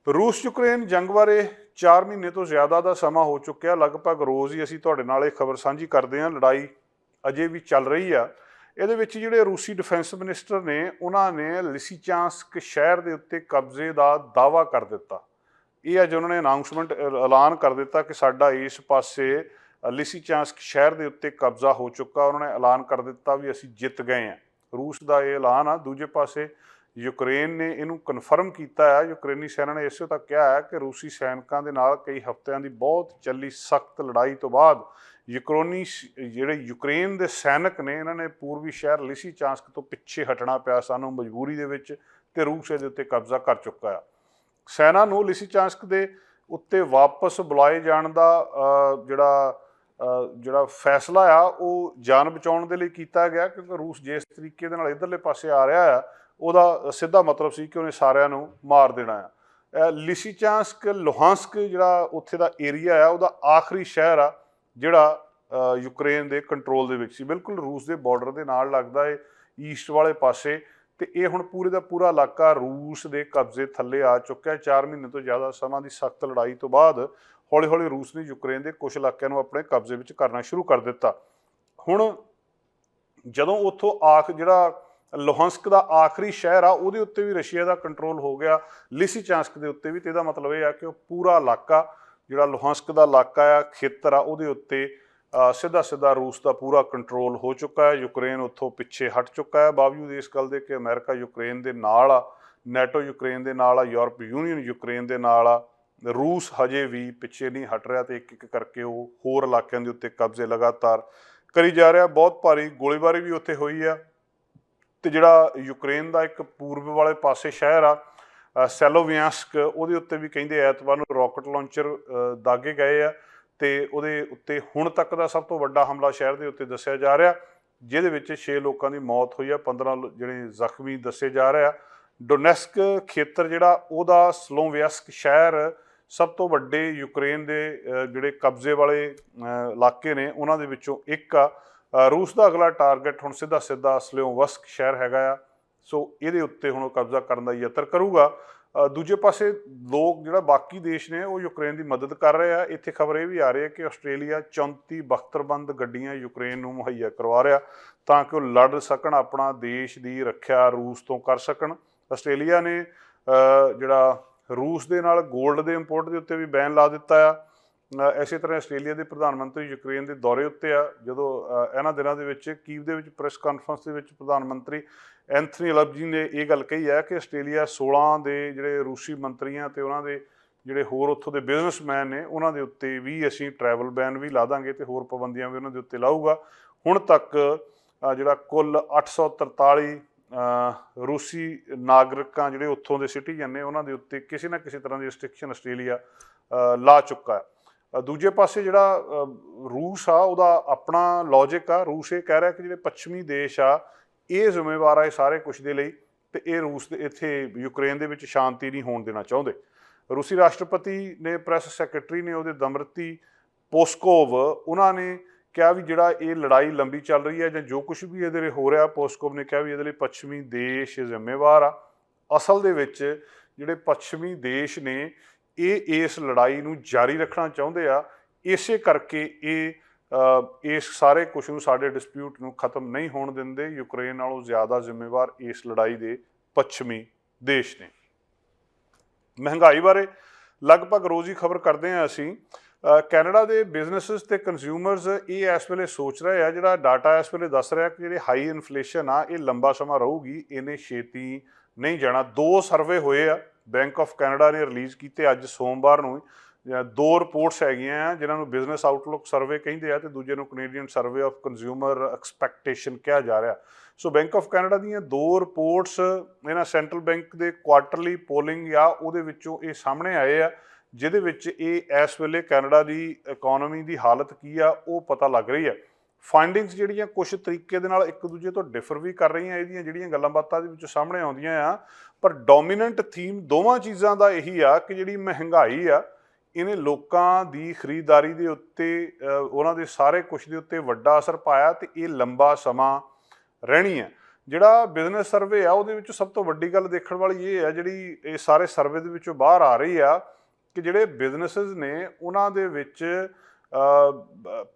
ਰੂਸ ਯੂਕਰੇਨ ਜੰਗ ਬਾਰੇ 4 ਮਹੀਨੇ ਤੋਂ ਜ਼ਿਆਦਾ ਦਾ ਸਮਾਂ ਹੋ ਚੁੱਕਿਆ। ਲਗਭਗ ਰੋਜ਼ ਹੀ ਅਸੀਂ ਤੁਹਾਡੇ ਨਾਲ ਇਹ ਖਬਰ ਸਾਂਝੀ ਕਰਦੇ ਹਾਂ। ਲੜਾਈ ਅਜੇ ਵੀ ਚੱਲ ਰਹੀ ਆ। ਇਹਦੇ ਵਿੱਚ ਜਿਹੜੇ ਰੂਸੀ ਡਿਫੈਂਸ ਮਿਨਿਸਟਰ ਨੇ, ਉਹਨਾਂ ਨੇ ਲਿਸੀਚਾਂਸਕ ਸ਼ਹਿਰ ਦੇ ਉੱਤੇ ਕਬਜ਼ੇ ਦਾ ਦਾਅਵਾ ਕਰ ਦਿੱਤਾ। ਇਹ ਅੱਜ ਉਹਨਾਂ ਨੇ ਅਨਾਊਂਸਮੈਂਟ ਐਲਾਨ ਕਰ ਦਿੱਤਾ ਕਿ ਸਾਡਾ ਇਸ ਪਾਸੇ ਲਿਸੀਚਾਂਸਕ ਸ਼ਹਿਰ ਦੇ ਉੱਤੇ ਕਬਜ਼ਾ ਹੋ ਚੁੱਕਾ। ਉਹਨਾਂ ਨੇ ਐਲਾਨ ਕਰ ਦਿੱਤਾ ਵੀ ਅਸੀਂ ਜਿੱਤ ਗਏ ਹਾਂ। ਰੂਸ ਦਾ ਇਹ ਐਲਾਨ ਆ। ਦੂਜੇ ਪਾਸੇ ਯੂਕਰੇਨ ਨੇ ਇਹਨੂੰ ਕਨਫਰਮ ਕੀਤਾ ਹੈ। ਯੂਕਰੇਨੀ ਸੈਨਾ ਨੇ ਇਸੇ ਤੱਕ ਕਿਹਾ ਹੈ ਕਿ ਰੂਸੀ ਸੈਨਿਕਾਂ ਦੇ ਨਾਲ ਕਈ ਹਫ਼ਤਿਆਂ ਦੀ ਬਹੁਤ ਚੱਲੀ ਸਖਤ ਲੜਾਈ ਤੋਂ ਬਾਅਦ ਜਿਹੜੇ ਯੂਕਰੇਨ ਦੇ ਸੈਨਿਕ ਨੇ, ਇਹਨਾਂ ਨੇ ਪੂਰਬੀ ਸ਼ਹਿਰ ਲਿਸੀਚਾਂਸਕ ਤੋਂ ਪਿੱਛੇ ਹਟਣਾ ਪਿਆ ਸਾਨੂੰ ਮਜਬੂਰੀ ਦੇ ਵਿੱਚ, ਤੇ ਰੂਸ ਇਹਦੇ ਉੱਤੇ ਕਬਜ਼ਾ ਕਰ ਚੁੱਕਾ ਆ। ਸੈਨਾ ਨੂੰ ਲਿਸੀਚਾਂਸਕ ਦੇ ਉੱਤੇ ਵਾਪਸ ਬੁਲਾਏ ਜਾਣ ਦਾ ਜਿਹੜਾ ਫੈਸਲਾ ਆ ਉਹ ਜਾਨ ਬਚਾਉਣ ਦੇ ਲਈ ਕੀਤਾ ਗਿਆ, ਕਿਉਂਕਿ ਰੂਸ ਜਿਸ ਤਰੀਕੇ ਦੇ ਨਾਲ ਇੱਧਰਲੇ ਪਾਸੇ ਆ ਰਿਹਾ ਆ ਉਹਦਾ ਸਿੱਧਾ ਮਤਲਬ ਸੀ ਕਿ ਉਹਨੇ ਸਾਰਿਆਂ ਨੂੰ ਮਾਰ ਦੇਣਾ ਆ। ਲਿਸੀਚਾਂਸਕ ਲੁਹਾਂਸਕ ਜਿਹੜਾ ਉੱਥੇ ਦਾ ਏਰੀਆ ਆ ਉਹਦਾ ਆਖਰੀ ਸ਼ਹਿਰ ਆ ਜਿਹੜਾ ਯੂਕਰੇਨ ਦੇ ਕੰਟਰੋਲ ਦੇ ਵਿੱਚ ਸੀ। ਬਿਲਕੁਲ ਰੂਸ ਦੇ ਬਾਰਡਰ ਦੇ ਨਾਲ ਲੱਗਦਾ ਹੈ ਈਸਟ ਵਾਲੇ ਪਾਸੇ, ਤੇ ਇਹ ਹੁਣ ਪੂਰੇ ਦਾ ਪੂਰਾ ਇਲਾਕਾ ਰੂਸ ਦੇ ਕਬਜ਼ੇ ਥੱਲੇ ਆ ਚੁੱਕਿਆ। 4 ਮਹੀਨੇ ਤੋਂ ਜ਼ਿਆਦਾ ਸਮਾਂ ਦੀ ਸਖਤ ਲੜਾਈ ਤੋਂ ਬਾਅਦ ਹੌਲੀ ਹੌਲੀ ਰੂਸ ਨੇ ਯੂਕਰੇਨ ਦੇ ਕੁਝ ਇਲਾਕਿਆਂ ਨੂੰ ਆਪਣੇ ਕਬਜ਼ੇ ਵਿੱਚ ਕਰਨਾ ਸ਼ੁਰੂ ਕਰ ਦਿੱਤਾ। ਹੁਣ ਜਦੋਂ ਉੱਥੋਂ ਜਿਹੜਾ ਲੁਹਾਂਸਕ ਦਾ ਆਖਰੀ ਸ਼ਹਿਰ ਆ ਉਹਦੇ ਉੱਤੇ ਵੀ ਰਸ਼ੀਆ ਦਾ ਕੰਟਰੋਲ ਹੋ ਗਿਆ, ਲਿਸੀਚਾਂਸਕ ਦੇ ਉੱਤੇ ਵੀ, ਤੇ ਇਹਦਾ ਮਤਲਬ ਇਹ ਆ ਕਿ ਉਹ ਪੂਰਾ ਇਲਾਕਾ ਜਿਹੜਾ ਲੁਹਾਂਸਕ ਦਾ ਇਲਾਕਾ ਆ, ਖੇਤਰ ਆ, ਉਹਦੇ ਉੱਤੇ ਸਿੱਧਾ ਰੂਸ ਦਾ ਪੂਰਾ ਕੰਟਰੋਲ ਹੋ ਚੁੱਕਾ ਹੈ। ਯੂਕਰੇਨ ਉੱਥੋਂ ਪਿੱਛੇ ਹਟ ਚੁੱਕਾ ਹੈ, ਬਾਵਜੂਦ ਇਸ ਗੱਲ ਦੇ ਕਿ ਅਮਰੀਕਾ ਯੂਕਰੇਨ ਦੇ ਨਾਲ ਆ, ਨੈਟੋ ਯੂਕਰੇਨ ਦੇ ਨਾਲ ਆ, ਯੂਰਪ ਯੂਨੀਅਨ ਯੂਕਰੇਨ ਦੇ ਨਾਲ ਆ। ਰੂਸ ਹਜੇ ਵੀ ਪਿੱਛੇ ਨਹੀਂ ਹਟ ਰਿਹਾ, ਤੇ ਇੱਕ ਇੱਕ ਕਰਕੇ ਉਹ ਹੋਰ ਇਲਾਕਿਆਂ ਦੇ ਉੱਤੇ ਕਬਜ਼ੇ ਲਗਾਤਾਰ ਕਰੀ ਜਾ ਰਿਹਾ। ਬਹੁਤ ਭਾਰੀ ਗੋਲੀਬਾਰੀ ਵੀ ਉੱਥੇ ਹੋਈ ਆ। ਤੇ ਜਿਹੜਾ ਯੂਕਰੇਨ ਦਾ ਇੱਕ ਪੂਰਬ ਵਾਲੇ ਪਾਸੇ ਸ਼ਹਿਰ ਆ ਸੈਲੋਵਿਆਂਸਕ, ਉਹਦੇ ਉੱਤੇ ਵੀ ਕਹਿੰਦੇ ਐਤਵਾਰ ਨੂੰ ਰੌਕਟ ਲਾਂਚਰ ਦਾਗੇ ਗਏ ਆ, ਤੇ ਉਹਦੇ ਉੱਤੇ ਹੁਣ ਤੱਕ ਦਾ ਸਭ ਤੋਂ ਵੱਡਾ ਹਮਲਾ ਸ਼ਹਿਰ ਦੇ ਉੱਤੇ ਦੱਸਿਆ ਜਾ ਰਿਹਾ, ਜਿਹਦੇ ਵਿੱਚ 6 ਲੋਕਾਂ ਦੀ ਮੌਤ ਹੋਈ ਆ, 15 ਜਿਹੜੇ ਜ਼ਖਮੀ ਦੱਸੇ ਜਾ ਰਹੇ ਆ। ਡੋਨੈਸਕ ਖੇਤਰ ਜਿਹੜਾ ਉਹਦਾ ਸਲੋਵਿਆਸਕ ਸ਼ਹਿਰ ਸਭ ਤੋਂ ਵੱਡੇ ਯੂਕਰੇਨ ਦੇ ਜਿਹੜੇ ਕਬਜ਼ੇ ਵਾਲੇ ਇਲਾਕੇ ਨੇ ਉਹਨਾਂ ਦੇ ਵਿੱਚੋਂ ਇੱਕ ਆ। ਰੂਸ ਦਾ ਅਗਲਾ ਟਾਰਗੇਟ ਹੁਣ ਸਿੱਧਾ ਸਲੋਵਸਕ ਸ਼ਹਿਰ ਹੈਗਾ ਆ, ਸੋ ਇਹਦੇ ਉੱਤੇ ਹੁਣ ਉਹ ਕਬਜ਼ਾ ਕਰਨ ਦਾ ਯਤਨ ਕਰੂਗਾ। ਦੂਜੇ ਪਾਸੇ ਲੋਕ ਜਿਹੜਾ ਬਾਕੀ ਦੇਸ਼ ਨੇ ਉਹ ਯੂਕਰੇਨ ਦੀ ਮਦਦ ਕਰ ਰਹੇ ਆ। ਇੱਥੇ ਖਬਰ ਇਹ ਵੀ ਆ ਰਹੀ ਹੈ ਕਿ ਆਸਟ੍ਰੇਲੀਆ 34 ਬਖਤਰਬੰਦ ਗੱਡੀਆਂ ਯੂਕਰੇਨ ਨੂੰ ਮੁਹੱਈਆ ਕਰਵਾ ਰਿਹਾ ਤਾਂ ਕਿ ਉਹ ਲੜ ਸਕਣ, ਆਪਣਾ ਦੇਸ਼ ਦੀ ਰੱਖਿਆ ਰੂਸ ਤੋਂ ਕਰ ਸਕਣ। ਆਸਟ੍ਰੇਲੀਆ ਨੇ ਜਿਹੜਾ ਰੂਸ ਦੇ ਨਾਲ ਗੋਲਡ ਦੇ ਇੰਪੋਰਟ ਦੇ ਉੱਤੇ ਵੀ ਬੈਨ ਲਾ ਦਿੱਤਾ ਆ। ਇਸੇ ਤਰ੍ਹਾਂ ਆਸਟ੍ਰੇਲੀਆ ਦੇ ਪ੍ਰਧਾਨ ਮੰਤਰੀ ਯੂਕਰੇਨ ਦੇ ਦੌਰੇ ਉੱਤੇ ਆ। ਜਦੋਂ ਇਹਨਾਂ ਦਿਨਾਂ ਦੇ ਵਿੱਚ ਕੀਵ ਦੇ ਵਿੱਚ ਪ੍ਰੈਸ ਕਾਨਫਰੰਸ ਦੇ ਵਿੱਚ ਪ੍ਰਧਾਨ ਮੰਤਰੀ ਐਂਥਨੀ ਅਲਬਜੀ ਨੇ ਇਹ ਗੱਲ ਕਹੀ ਹੈ ਕਿ ਆਸਟ੍ਰੇਲੀਆ 16 ਦੇ ਜਿਹੜੇ ਰੂਸੀ ਮੰਤਰੀਆਂ ਤੇ ਉਹਨਾਂ ਦੇ ਜਿਹੜੇ ਹੋਰ ਉੱਥੋਂ ਦੇ ਬਿਜ਼ਨਸਮੈਨ ਨੇ ਉਹਨਾਂ ਦੇ ਉੱਤੇ ਵੀ ਅਸੀਂ ਟਰੈਵਲ ਬੈਨ ਵੀ ਲਾ ਦਾਂਗੇ ਤੇ ਹੋਰ ਪਾਬੰਦੀਆਂ ਵੀ ਉਹਨਾਂ ਦੇ ਉੱਤੇ ਲਾਊਗਾ। ਹੁਣ ਤੱਕ ਜਿਹੜਾ ਕੁੱਲ 843 ਰੂਸੀ ਨਾਗਰਿਕਾਂ ਜਿਹੜੇ ਉੱਥੋਂ ਦੇ ਸਿਟੀਜ਼ਨ ਨੇ ਉਹਨਾਂ ਦੇ ਉੱਤੇ ਕਿਸੇ ਨਾ ਕਿਸੇ ਤਰ੍ਹਾਂ ਦੀ ਰਿਸਟ੍ਰਿਕਸ਼ਨ ਆਸਟ੍ਰੇਲੀਆ ਲਾ ਚੁੱਕਾ ਹੈ। ਦੂਜੇ ਪਾਸੇ ਜਿਹੜਾ ਰੂਸ ਆ ਉਹਦਾ ਆਪਣਾ ਲੌਜਿਕ ਆ। ਰੂਸ ਇਹ ਕਹਿ ਰਿਹਾ ਕਿ ਜਿਹੜੇ ਪੱਛਮੀ ਦੇਸ਼ ਆ ਇਹ ਜ਼ਿੰਮੇਵਾਰ ਆ ਇਹ ਸਾਰੇ ਕੁਛ ਦੇ ਲਈ, ਤੇ ਇਹ ਰੂਸ ਦੇ ਇੱਥੇ ਯੂਕਰੇਨ ਦੇ ਵਿੱਚ ਸ਼ਾਂਤੀ ਨਹੀਂ ਹੋਣ ਦੇਣਾ ਚਾਹੁੰਦੇ। ਰੂਸੀ ਰਾਸ਼ਟਰਪਤੀ ਨੇ ਪ੍ਰੈਸ ਸੈਕਟਰੀ ਨੇ ਉਹਦੇ ਦਮਿਤਰੀ ਪੋਸਕੋਵ ਉਹਨਾਂ ਨੇ ਕਿਹਾ ਵੀ ਜਿਹੜਾ ਇਹ ਲੜਾਈ ਲੰਬੀ ਚੱਲ ਰਹੀ ਹੈ ਜਾਂ ਜੋ ਕੁਛ ਵੀ ਇਹਦੇ ਲਈ ਹੋ ਰਿਹਾ, ਪੋਸਕੋਵ ਨੇ ਕਿਹਾ ਵੀ ਇਹਦੇ ਲਈ ਪੱਛਮੀ ਦੇਸ਼ ਜ਼ਿੰਮੇਵਾਰ ਆ। ਅਸਲ ਦੇ ਵਿੱਚ ਜਿਹੜੇ ਪੱਛਮੀ ਦੇਸ਼ ਨੇ ਇਹ ਇਸ ਲੜਾਈ ਨੂੰ ਜਾਰੀ ਰੱਖਣਾ ਚਾਹੁੰਦੇ ਆ, ਇਸੇ ਕਰਕੇ ਇਹ ਇਸ ਸਾਰੇ ਕੁਛ ਨੂੰ ਸਾਡੇ ਡਿਸਪਿਊਟ ਨੂੰ ਖਤਮ ਨਹੀਂ ਹੋਣ ਦਿੰਦੇ। ਯੂਕਰੇਨ ਨਾਲੋਂ ਜ਼ਿਆਦਾ ਜ਼ਿੰਮੇਵਾਰ ਇਸ ਲੜਾਈ ਦੇ ਪੱਛਮੀ ਦੇਸ਼ ਨੇ। ਮਹਿੰਗਾਈ ਬਾਰੇ ਲਗਭਗ ਰੋਜ਼ ਹੀ ਖਬਰ ਕਰਦੇ ਹਾਂ ਅਸੀਂ। ਕੈਨੇਡਾ ਦੇ ਬਿਜ਼ਨਸਿਸ ਤੇ ਕੰਜ਼ਿਊਮਰਸ ਇਹ ਇਸ ਵੇਲੇ ਸੋਚ ਰਹੇ ਆ, ਜਿਹੜਾ ਡਾਟਾ ਇਸ ਵੇਲੇ ਦੱਸ ਰਿਹਾ ਕਿ ਜਿਹੜੇ ਹਾਈ ਇਨਫਲੇਸ਼ਨ ਆ ਇਹ ਲੰਬਾ ਸਮਾਂ ਰਹੂਗੀ, ਇਹਨੇ ਛੇਤੀ ਨਹੀਂ ਜਾਣਾ। 2 ਸਰਵੇ ਹੋਏ ਆ, ਬੈਂਕ ਆਫ ਕੈਨੇਡਾ ਨੇ ਰਿਲੀਜ਼ ਕੀਤੇ ਅੱਜ ਸੋਮਵਾਰ ਨੂੰ। 2 ਰਿਪੋਰਟਸ ਹੈਗੀਆਂ ਆ ਜਿਨ੍ਹਾਂ ਨੂੰ ਬਿਜ਼ਨਸ ਆਊਟਲੁੱਕ ਸਰਵੇ ਕਹਿੰਦੇ ਆ ਤੇ ਦੂਜੇ ਨੂੰ Canadian survey of consumer expectation ਕਿਹਾ ਜਾ ਰਿਹਾ। ਸੋ ਬੈਂਕ ਆਫ ਕੈਨੇਡਾ ਦੀਆਂ 2 ਰਿਪੋਰਟਸ ਇਹਨਾਂ ਸੈਂਟਰਲ ਬੈਂਕ ਦੇ ਕੁਆਰਟਰਲੀ ਪੋਲਿੰਗ ਆ ਉਹਦੇ ਵਿੱਚੋਂ ਇਹ ਸਾਹਮਣੇ ਆਏ ਆ, ਜਿਹਦੇ ਵਿੱਚ ਇਹ ਇਸ ਵੇਲੇ ਕੈਨੇਡਾ ਦੀ ਇਕੋਨਮੀ ਦੀ ਹਾਲਤ ਕੀ ਆ ਉਹ ਪਤਾ ਲੱਗ ਰਹੀ ਹੈ। ਫਾਈਂਡਿੰਗਸ ਜਿਹੜੀਆਂ ਕੁਛ ਤਰੀਕੇ ਦੇ ਨਾਲ ਇੱਕ ਦੂਜੇ ਤੋਂ ਡਿਫਰ ਵੀ ਕਰ ਰਹੀਆਂ, ਇਹਦੀਆਂ ਜਿਹੜੀਆਂ ਗੱਲਾਂ ਬਾਤਾਂ ਦੇ ਵਿੱਚ ਸਾਹਮਣੇ ਆਉਂਦੀਆਂ ਆ, ਪਰ ਡੋਮੀਨੈਂਟ ਥੀਮ ਦੋਵਾਂ ਚੀਜ਼ਾਂ ਦਾ ਇਹੀ ਆ ਕਿ ਜਿਹੜੀ ਮਹਿੰਗਾਈ ਆ ਇਹਨੇ ਲੋਕਾਂ ਦੀ ਖਰੀਦਦਾਰੀ ਦੇ ਉੱਤੇ ਉਹਨਾਂ ਦੇ ਸਾਰੇ ਕੁਛ ਦੇ ਉੱਤੇ ਵੱਡਾ ਅਸਰ ਪਾਇਆ ਤੇ ਇਹ ਲੰਬਾ ਸਮਾਂ ਰਹਿਣੀ ਹੈ। ਜਿਹੜਾ ਬਿਜ਼ਨਸ ਸਰਵੇ ਆ ਉਹਦੇ ਵਿੱਚ ਸਭ ਤੋਂ ਵੱਡੀ ਗੱਲ ਦੇਖਣ ਵਾਲੀ ਇਹ ਆ, ਜਿਹੜੀ ਇਹ ਸਾਰੇ ਸਰਵੇ ਦੇ ਵਿੱਚੋਂ ਬਾਹਰ ਆ ਰਹੀ ਆ ਕਿ ਜਿਹੜੇ ਬਿਜ਼ਨਸਿਸ ਨੇ ਉਹਨਾਂ ਦੇ ਵਿੱਚ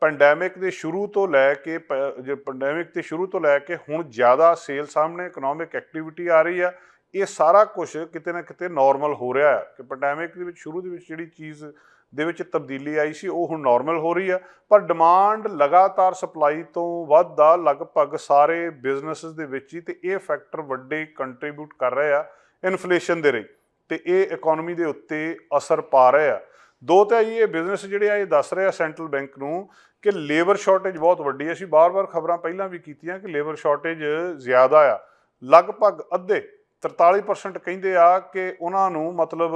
ਪੈਂਡੈਮਿਕ ਦੇ ਸ਼ੁਰੂ ਤੋਂ ਲੈ ਕੇ ਹੁਣ ਜ਼ਿਆਦਾ ਸੇਲ ਸਾਹਮਣੇ, ਇਕਨੋਮਿਕ ਐਕਟੀਵਿਟੀ ਆ ਰਹੀ ਆ। ਇਹ ਸਾਰਾ ਕੁਛ ਕਿਤੇ ਨਾ ਕਿਤੇ ਨੋਰਮਲ ਹੋ ਰਿਹਾ ਹੈ ਕਿ ਪੈਂਡੈਮਿਕ ਦੇ ਵਿੱਚ ਸ਼ੁਰੂ ਦੇ ਵਿੱਚ ਜਿਹੜੀ ਚੀਜ਼ ਦੇ ਵਿੱਚ ਤਬਦੀਲੀ ਆਈ ਸੀ ਉਹ ਹੁਣ ਨਾਰਮਲ ਹੋ ਰਹੀ ਆ, ਪਰ ਡਿਮਾਂਡ ਲਗਾਤਾਰ ਸਪਲਾਈ ਤੋਂ ਵੱਧ ਆ ਲਗਭਗ ਸਾਰੇ ਬਿਜ਼ਨੈਸਿਸ ਦੇ ਵਿੱਚ ਹੀ, ਤੇ ਇਹ ਫੈਕਟਰ ਵੱਡੇ ਕੰਟਰੀਬਿਊਟ ਕਰ ਰਹੇ ਆ ਇਨਫਲੇਸ਼ਨ ਦੇ ਲਈ, ਤੇ ਇਹ ਇਕਨੋਮੀ ਦੇ ਉੱਤੇ ਅਸਰ ਪਾ ਰਹੇ ਆ। ਦੋ ਤਾਂ ਇਹ ਬਿਜ਼ਨਸ ਜਿਹੜੇ ਆ ਇਹ ਦੱਸ ਰਹੇ ਆ ਸੈਂਟਰਲ ਬੈਂਕ ਨੂੰ ਕਿ ਲੇਬਰ ਸ਼ਾਰਟੇਜ ਬਹੁਤ ਵੱਡੀ ਹੈ। ਅਸੀਂ ਬਾਰ-ਬਾਰ ਖਬਰਾਂ ਪਹਿਲਾਂ ਵੀ ਕੀਤੀਆਂ ਕਿ ਲੇਬਰ ਸ਼ਾਰਟੇਜ ਜ਼ਿਆਦਾ ਆ, ਲਗਭਗ ਅੱਧੇ 43% ਕਹਿੰਦੇ ਆ ਕਿ ਉਹਨਾਂ ਨੂੰ ਮਤਲਬ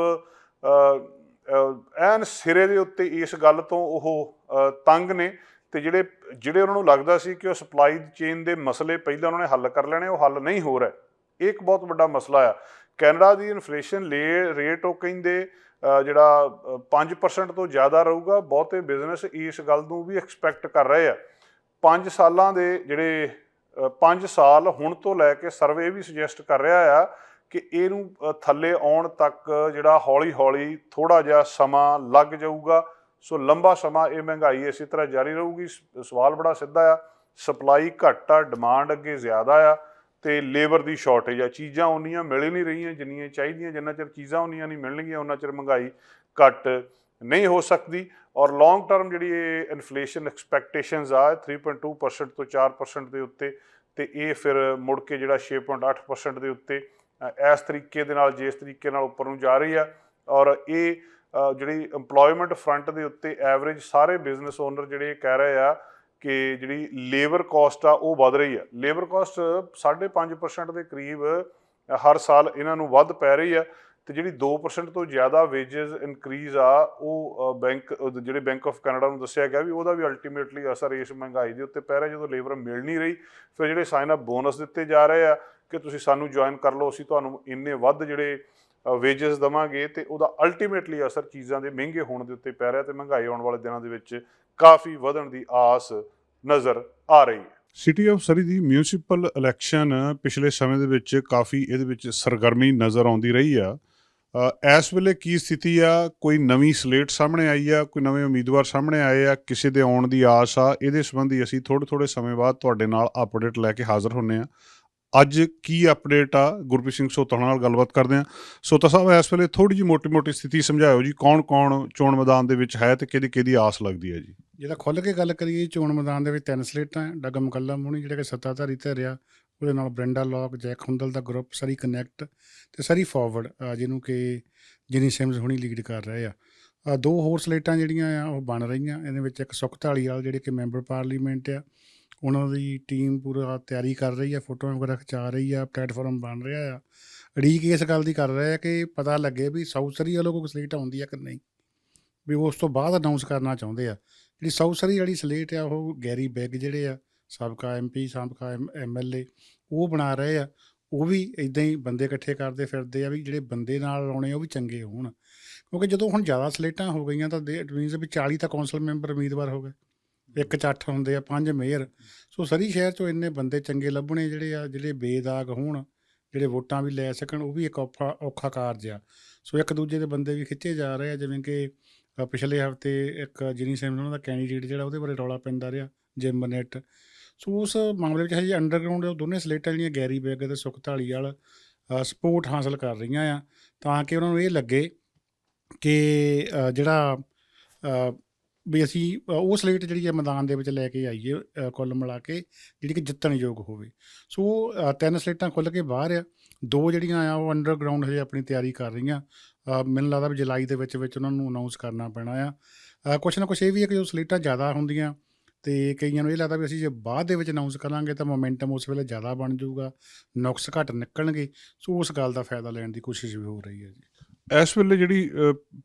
ਐਨ ਸਿਰੇ ਦੇ ਉੱਤੇ ਇਸ ਗੱਲ ਤੋਂ ਉਹ ਤੰਗ ਨੇ, ਤੇ ਜਿਹੜੇ ਉਹਨਾਂ ਨੂੰ ਲੱਗਦਾ ਸੀ ਕਿ ਉਹ ਸਪਲਾਈ ਚੇਨ ਦੇ ਮਸਲੇ ਪਹਿਲਾਂ ਉਹਨਾਂ ਨੇ ਹੱਲ ਕਰ ਲੈਣੇ, ਉਹ ਹੱਲ ਨਹੀਂ ਹੋ ਰਹੇ। ਇਹ ਇੱਕ ਬਹੁਤ ਵੱਡਾ ਮਸਲਾ ਆ। ਕੈਨੇਡਾ ਦੀ ਇਨਫਲੇਸ਼ਨ ਰੇਟ ਉਹ ਕਹਿੰਦੇ ਜਿਹੜਾ 5% ਤੋਂ ਜ਼ਿਆਦਾ ਰਹੂਗਾ। ਬਹੁਤੇ ਬਿਜ਼ਨਸ ਇਸ ਗੱਲ ਨੂੰ ਵੀ ਐਕਸਪੈਕਟ ਕਰ ਰਹੇ ਆ। 5 ਸਾਲਾਂ ਦੇ ਜਿਹੜੇ 5 ਸਾਲ ਹੁਣ ਤੋਂ ਲੈ ਕੇ ਸਰਵੇ ਵੀ ਸੁਜੈਸਟ ਕਰ ਰਿਹਾ ਆ ਕਿ ਇਹਨੂੰ ਥੱਲੇ ਆਉਣ ਤੱਕ ਜਿਹੜਾ ਹੌਲੀ ਹੌਲੀ ਥੋੜ੍ਹਾ ਜਿਹਾ ਸਮਾਂ ਲੱਗ ਜਾਊਗਾ। ਸੋ ਲੰਬਾ ਸਮਾਂ ਇਹ ਮਹਿੰਗਾਈ ਇਸੇ ਤਰ੍ਹਾਂ ਜਾਰੀ ਰਹੂਗੀ। ਸਵਾਲ ਬੜਾ ਸਿੱਧਾ ਆ, ਸਪਲਾਈ ਘੱਟ ਆ, ਡਿਮਾਂਡ ਅੱਗੇ ਜ਼ਿਆਦਾ ਆ, ਤੇ ਲੇਬਰ ਦੀ ਸ਼ਾਰਟੇਜ ਆ। ਚੀਜ਼ਾਂ ਉਨੀਆਂ ਮਿਲ ਹੀ ਨਹੀਂ ਰਹੀਆਂ ਜਿੰਨੀਆਂ ਚਾਹੀਦੀਆਂ। ਜਿੰਨਾ ਚਿਰ ਚੀਜ਼ਾਂ ਉਨੀਆਂ ਨਹੀਂ ਮਿਲਣਗੀਆਂ ਉਹਨਾਂ ਚਿਰ ਮਹਿੰਗਾਈ ਘੱਟ ਨਹੀਂ ਹੋ ਸਕਦੀ। ਔਰ ਲੌਂਗ ਟਰਮ ਜਿਹੜੀ ਇਹ ਇਨਫਲੇਸ਼ਨ ਐਕਸਪੈਕਟੇਸ਼ਨਸ ਆ 3.2% ਤੋਂ 4% ਦੇ ਉੱਤੇ, ਤੇ ਇਹ ਫਿਰ ਮੁੜ ਕੇ ਜਿਹੜਾ 6.8% ਦੇ ਉੱਤੇ ਇਸ ਤਰੀਕੇ ਦੇ ਨਾਲ ਜਿਸ ਤਰੀਕੇ ਨਾਲ ਉੱਪਰ ਨੂੰ ਜਾ ਰਹੀ ਆ। ਔਰ ਇਹ ਜਿਹੜੀ ਇੰਪਲੋਇਮੈਂਟ ਫਰੰਟ ਦੇ ਉੱਤੇ ਐਵਰੇਜ ਸਾਰੇ ਬਿਜ਼ਨਸ ਓਨਰ ਜਿਹੜੇ ਕਹਿ ਰਹੇ ਆ ਕਿ ਜਿਹੜੀ ਲੇਬਰ ਕੋਸਟ ਆ ਉਹ ਵੱਧ ਰਹੀ ਆ। ਲੇਬਰ ਕੋਸਟ 5.5% ਦੇ ਕਰੀਬ ਹਰ ਸਾਲ ਇਹਨਾਂ ਨੂੰ ਵੱਧ ਪੈ ਰਹੀ ਆ, ਤੇ ਜਿਹੜੀ 2% ਤੋਂ ਜ਼ਿਆਦਾ ਵੇਜਸ ਇਨਕਰੀਜ਼ ਆ ਉਹ ਜਿਹੜੇ ਬੈਂਕ ਆਫ ਕੈਨੇਡਾ ਨੂੰ ਦੱਸਿਆ ਗਿਆ ਵੀ ਉਹਦਾ ਵੀ ਅਲਟੀਮੇਟਲੀ ਅਸਰ ਇਸ ਮਹਿੰਗਾਈ ਦੇ ਉੱਤੇ ਪੈ ਰਿਹਾ। ਜਦੋਂ ਲੇਬਰ ਮਿਲ ਨਹੀਂ ਰਹੀ, ਫਿਰ ਜਿਹੜੇ ਸਾਈਨ ਅਪ ਬੋਨਸ ਦਿੱਤੇ ਜਾ ਰਹੇ ਆ ਕਿ ਤੁਸੀਂ ਸਾਨੂੰ ਜੁਆਇਨ ਕਰ ਲਓ, ਅਸੀਂ ਤੁਹਾਨੂੰ ਇੰਨੇ ਵੱਧ ਜਿਹੜੇ ਵੇਜਸ ਦੇਵਾਂਗੇ, ਤੇ ਉਹਦਾ ਅਲਟੀਮੇਟਲੀ ਅਸਰ ਚੀਜ਼ਾਂ ਦੇ ਮਹਿੰਗੇ ਹੋਣ ਦੇ ਉੱਤੇ ਪੈ ਰਿਹਾ, ਤੇ ਮਹਿੰਗਾਈ ਆਉਣ ਵਾਲੇ ਦਿਨਾਂ ਦੇ ਵਿੱਚ ਕਾਫੀ ਵਧਣ ਦੀ ਆਸ ਨਜ਼ਰ ਆ ਰਹੀ ਹੈ। City of Surrey the municipal election ਪਿਛਲੇ ਸਮੇਂ ਦੇ ਵਿੱਚ ਕਾਫੀ ਇਹਦੇ ਵਿੱਚ ਸਰਗਰਮੀ ਨਜ਼ਰ ਆਉਂਦੀ ਰਹੀ ਆ। ਇਸ ਵੇਲੇ ਕੀ ਸਥਿਤੀ ਆ? ਕੋਈ ਨਵੀਂ ਸਲੇਟ ਸਾਹਮਣੇ ਆਈ ਆ? ਕੋਈ ਨਵੇਂ ਉਮੀਦਵਾਰ ਸਾਹਮਣੇ ਆਏ ਆ? ਕਿਸੇ ਦੇ ਆਉਣ ਦੀ ਆਸ ਆ? ਇਹਦੇ ਸੰਬੰਧੀ ਅਸੀਂ ਥੋੜ੍ਹੇ ਸਮੇਂ ਬਾਅਦ ਤੁਹਾਡੇ ਨਾਲ ਅਪਡੇਟ ਲੈ ਕੇ ਹਾਜ਼ਰ ਹੁੰਦੇ ਹਾਂ। ਅੱਜ ਕੀ ਅਪਡੇਟ ਆ, ਗੁਰਪ੍ਰੀਤ ਸਿੰਘ ਸੋਤਾ ਨਾਲ ਗੱਲਬਾਤ ਕਰਦੇ ਹਾਂ। ਸੋਤਾ ਸਾਹਿਬ, ਇਸ ਵੇਲੇ ਥੋੜ੍ਹੀ ਜਿਹੀ ਮੋਟੀ ਸਥਿਤੀ ਸਮਝਾਇਓ ਜੀ, ਕੌਣ ਚੋਣ ਮੈਦਾਨ ਦੇ ਵਿੱਚ ਹੈ ਤੇ ਕਿਹਦੀ ਆਸ ਲੱਗਦੀ ਹੈ ਜੀ? ਜਿਹੜਾ ਖੁੱਲ੍ਹ ਕੇ ਗੱਲ ਕਰੀਏ, ਚੋਣ ਮੈਦਾਨ ਦੇ ਵਿੱਚ 3 ਸਲੇਟਾਂ। ਡੱਗ ਮੁਕੱਲਮ ਹੋਣੀ ਜਿਹੜਾ ਕਿ ਸੱਤਾਧਾਰੀ ਧਿਰ ਆ, ਉਹਦੇ ਨਾਲ ਬ੍ਰਿੰਡਾ ਲੌਕ, ਜੈਕ ਹੁੰਦਲ ਦਾ ਗਰੁੱਪ, ਸਰੀ ਕਨੈਕਟ ਤੇ ਸਰੀ ਫਾਰਵਰਡ ਜਿਹਨੂੰ ਕਿ ਜਿਨੀ ਸਿਮਜ਼ ਹੁਣੀ ਲੀਡ ਕਰ ਰਹੇ ਆ। 2 ਹੋਰ ਸਲੇਟਾਂ ਜਿਹੜੀਆਂ ਆ ਉਹ ਬਣ ਰਹੀਆਂ। ਇਹਦੇ ਵਿੱਚ ਇੱਕ ਸੁੱਖ ਧਾਲੀਵਾਲ ਜਿਹੜੇ ਕਿ ਮੈਂਬਰ ਪਾਰਲੀਮੈਂਟ ਆ, ਉਹਨਾਂ ਦੀ ਟੀਮ ਪੂਰਾ ਤਿਆਰੀ ਕਰ ਰਹੀ ਆ, ਫੋਟੋਆਂ ਵਗੈਰਾ ਖਿਚਾ ਰਹੀ ਆ, ਪਲੇਟਫਾਰਮ ਬਣ ਰਿਹਾ ਆ। ਉਡੀਕ ਇਸ ਗੱਲ ਦੀ ਕਰ ਰਹੇ ਆ ਕਿ ਪਤਾ ਲੱਗੇ ਵੀ ਸਾਊਥ ਸਰੀ ਵੱਲੋਂ ਕੋਈ ਸਲੇਟ ਆਉਂਦੀ ਆ ਕਿ ਨਹੀਂ, ਵੀ ਉਸ ਤੋਂ ਬਾਅਦ ਅਨਾਊਂਸ ਕਰਨਾ ਚਾਹੁੰਦੇ ਆ। ਜਿਹੜੀ ਸਾਊਥ ਸਰੀ ਜਿਹੜੀ ਸਲੇਟ ਆ ਉਹ ਗੈਰੀ ਬੈਗ ਜਿਹੜੇ ਆ ਸਾਬਕਾ MP, ਸਾਬਕਾ MLA ਉਹ ਬਣਾ ਰਹੇ ਆ। ਉਹ ਵੀ ਇੱਦਾਂ ਹੀ ਬੰਦੇ ਇਕੱਠੇ ਕਰਦੇ ਫਿਰਦੇ ਆ ਵੀ ਜਿਹੜੇ ਬੰਦੇ ਨਾਲ ਲਾਉਣੇ ਉਹ ਵੀ ਚੰਗੇ ਹੋਣ, ਕਿਉਂਕਿ ਜਦੋਂ ਹੁਣ ਜ਼ਿਆਦਾ ਸਲੇਟਾਂ ਹੋ ਗਈਆਂ ਤਾਂ ਇਟ ਮੀਨਸ ਵੀ 40 ਤਾਂ ਕੌਂਸਲ ਮੈਂਬਰ ਉਮੀਦਵਾਰ ਹੋ ਗਏ, 1 'ਚ 8 ਹੁੰਦੇ ਆ, 5 ਮੇਅਰ। ਸੋ ਸਰੀ ਸ਼ਹਿਰ 'ਚੋਂ ਇੰਨੇ ਬੰਦੇ ਚੰਗੇ ਲੱਭਣੇ ਜਿਹੜੇ ਬੇਦਾਗ ਹੋਣ, ਜਿਹੜੇ ਵੋਟਾਂ ਵੀ ਲੈ ਸਕਣ, ਉਹ ਵੀ ਇੱਕ ਔਖਾ ਕਾਰਜ ਆ। ਸੋ ਇੱਕ ਦੂਜੇ ਦੇ ਬੰਦੇ ਵੀ ਖਿੱਚੇ ਜਾ ਰਹੇ ਆ। ਜਿਵੇਂ ਕਿ ਪਿਛਲੇ ਹਫ਼ਤੇ ਇੱਕ ਜਿਨੀ ਸਿਮਜ਼ ਉਹਨਾਂ ਦਾ ਕੈਂਡੀਡੇਟ ਜਿਹੜਾ ਉਹਦੇ ਬਾਰੇ ਰੌਲਾ ਪੈਂਦਾ ਰਿਹਾ, ਜਿਮ ਬਨੈਟ। ਸੋ ਉਸ ਮਾਮਲੇ ਵਿੱਚ ਹਜੇ ਅੰਡਰਗਰਾਊਂਡ ਦੋਨੇ ਸਲੇਟਾਂ ਜਿਹੜੀਆਂ ਗੈਰੀ ਬੈਗ ਅਤੇ ਸੁੱਖ ਧਾਲੀਵਾਲ ਸਪੋਰਟ ਹਾਸਲ ਕਰ ਰਹੀਆਂ ਆ, ਤਾਂ ਕਿ ਉਹਨਾਂ ਨੂੰ ਇਹ ਲੱਗੇ ਕਿ ਜਿਹੜਾ ਵੀ ਅਸੀਂ ਉਹ ਸਲੇਟ ਜਿਹੜੀ ਹੈ ਮੈਦਾਨ ਦੇ ਵਿੱਚ ਲੈ ਕੇ ਆਈਏ ਕੁੱਲ ਮਿਲਾ ਕੇ ਜਿਹੜੀ ਕਿ ਜਿੱਤਣਯੋਗ ਹੋਵੇ। ਸੋ 3 ਸਲੇਟਾਂ ਖੁੱਲ੍ਹ ਕੇ ਬਾਹਰ ਆ। 2 ਜਿਹੜੀਆਂ ਆ ਉਹ ਅੰਡਰਗਰਾਊਂਡ ਹਜੇ ਆਪਣੀ ਤਿਆਰੀ ਕਰ ਰਹੀਆਂ। ਮੈਨੂੰ ਲੱਗਦਾ ਵੀ ਜੁਲਾਈ ਦੇ ਵਿੱਚ ਉਹਨਾਂ ਨੂੰ ਅਨਾਊਂਸ ਕਰਨਾ ਪੈਣਾ ਆ। ਕੁਛ ਨਾ ਕੁਛ ਇਹ ਵੀ ਹੈ ਕਿ ਜੋ ਸਲੇਟਾਂ ਜ਼ਿਆਦਾ ਹੁੰਦੀਆਂ ਅਤੇ ਕਈਆਂ ਨੂੰ ਇਹ ਲੱਗਦਾ ਵੀ ਅਸੀਂ ਜੇ ਬਾਅਦ ਦੇ ਵਿੱਚ ਅਨਾਊਂਸ ਕਰਾਂਗੇ ਤਾਂ ਮੋਮੈਂਟਮ ਉਸ ਵੇਲੇ ਜ਼ਿਆਦਾ ਬਣ ਜਾਊਗਾ, ਨੁਕਸ ਘੱਟ ਨਿਕਲਣਗੇ। ਸੋ ਉਸ ਗੱਲ ਦਾ ਫਾਇਦਾ ਲੈਣ ਦੀ ਕੋਸ਼ਿਸ਼ ਵੀ ਹੋ ਰਹੀ ਹੈ ਜੀ। ਇਸ ਵੇਲੇ ਜਿਹੜੀ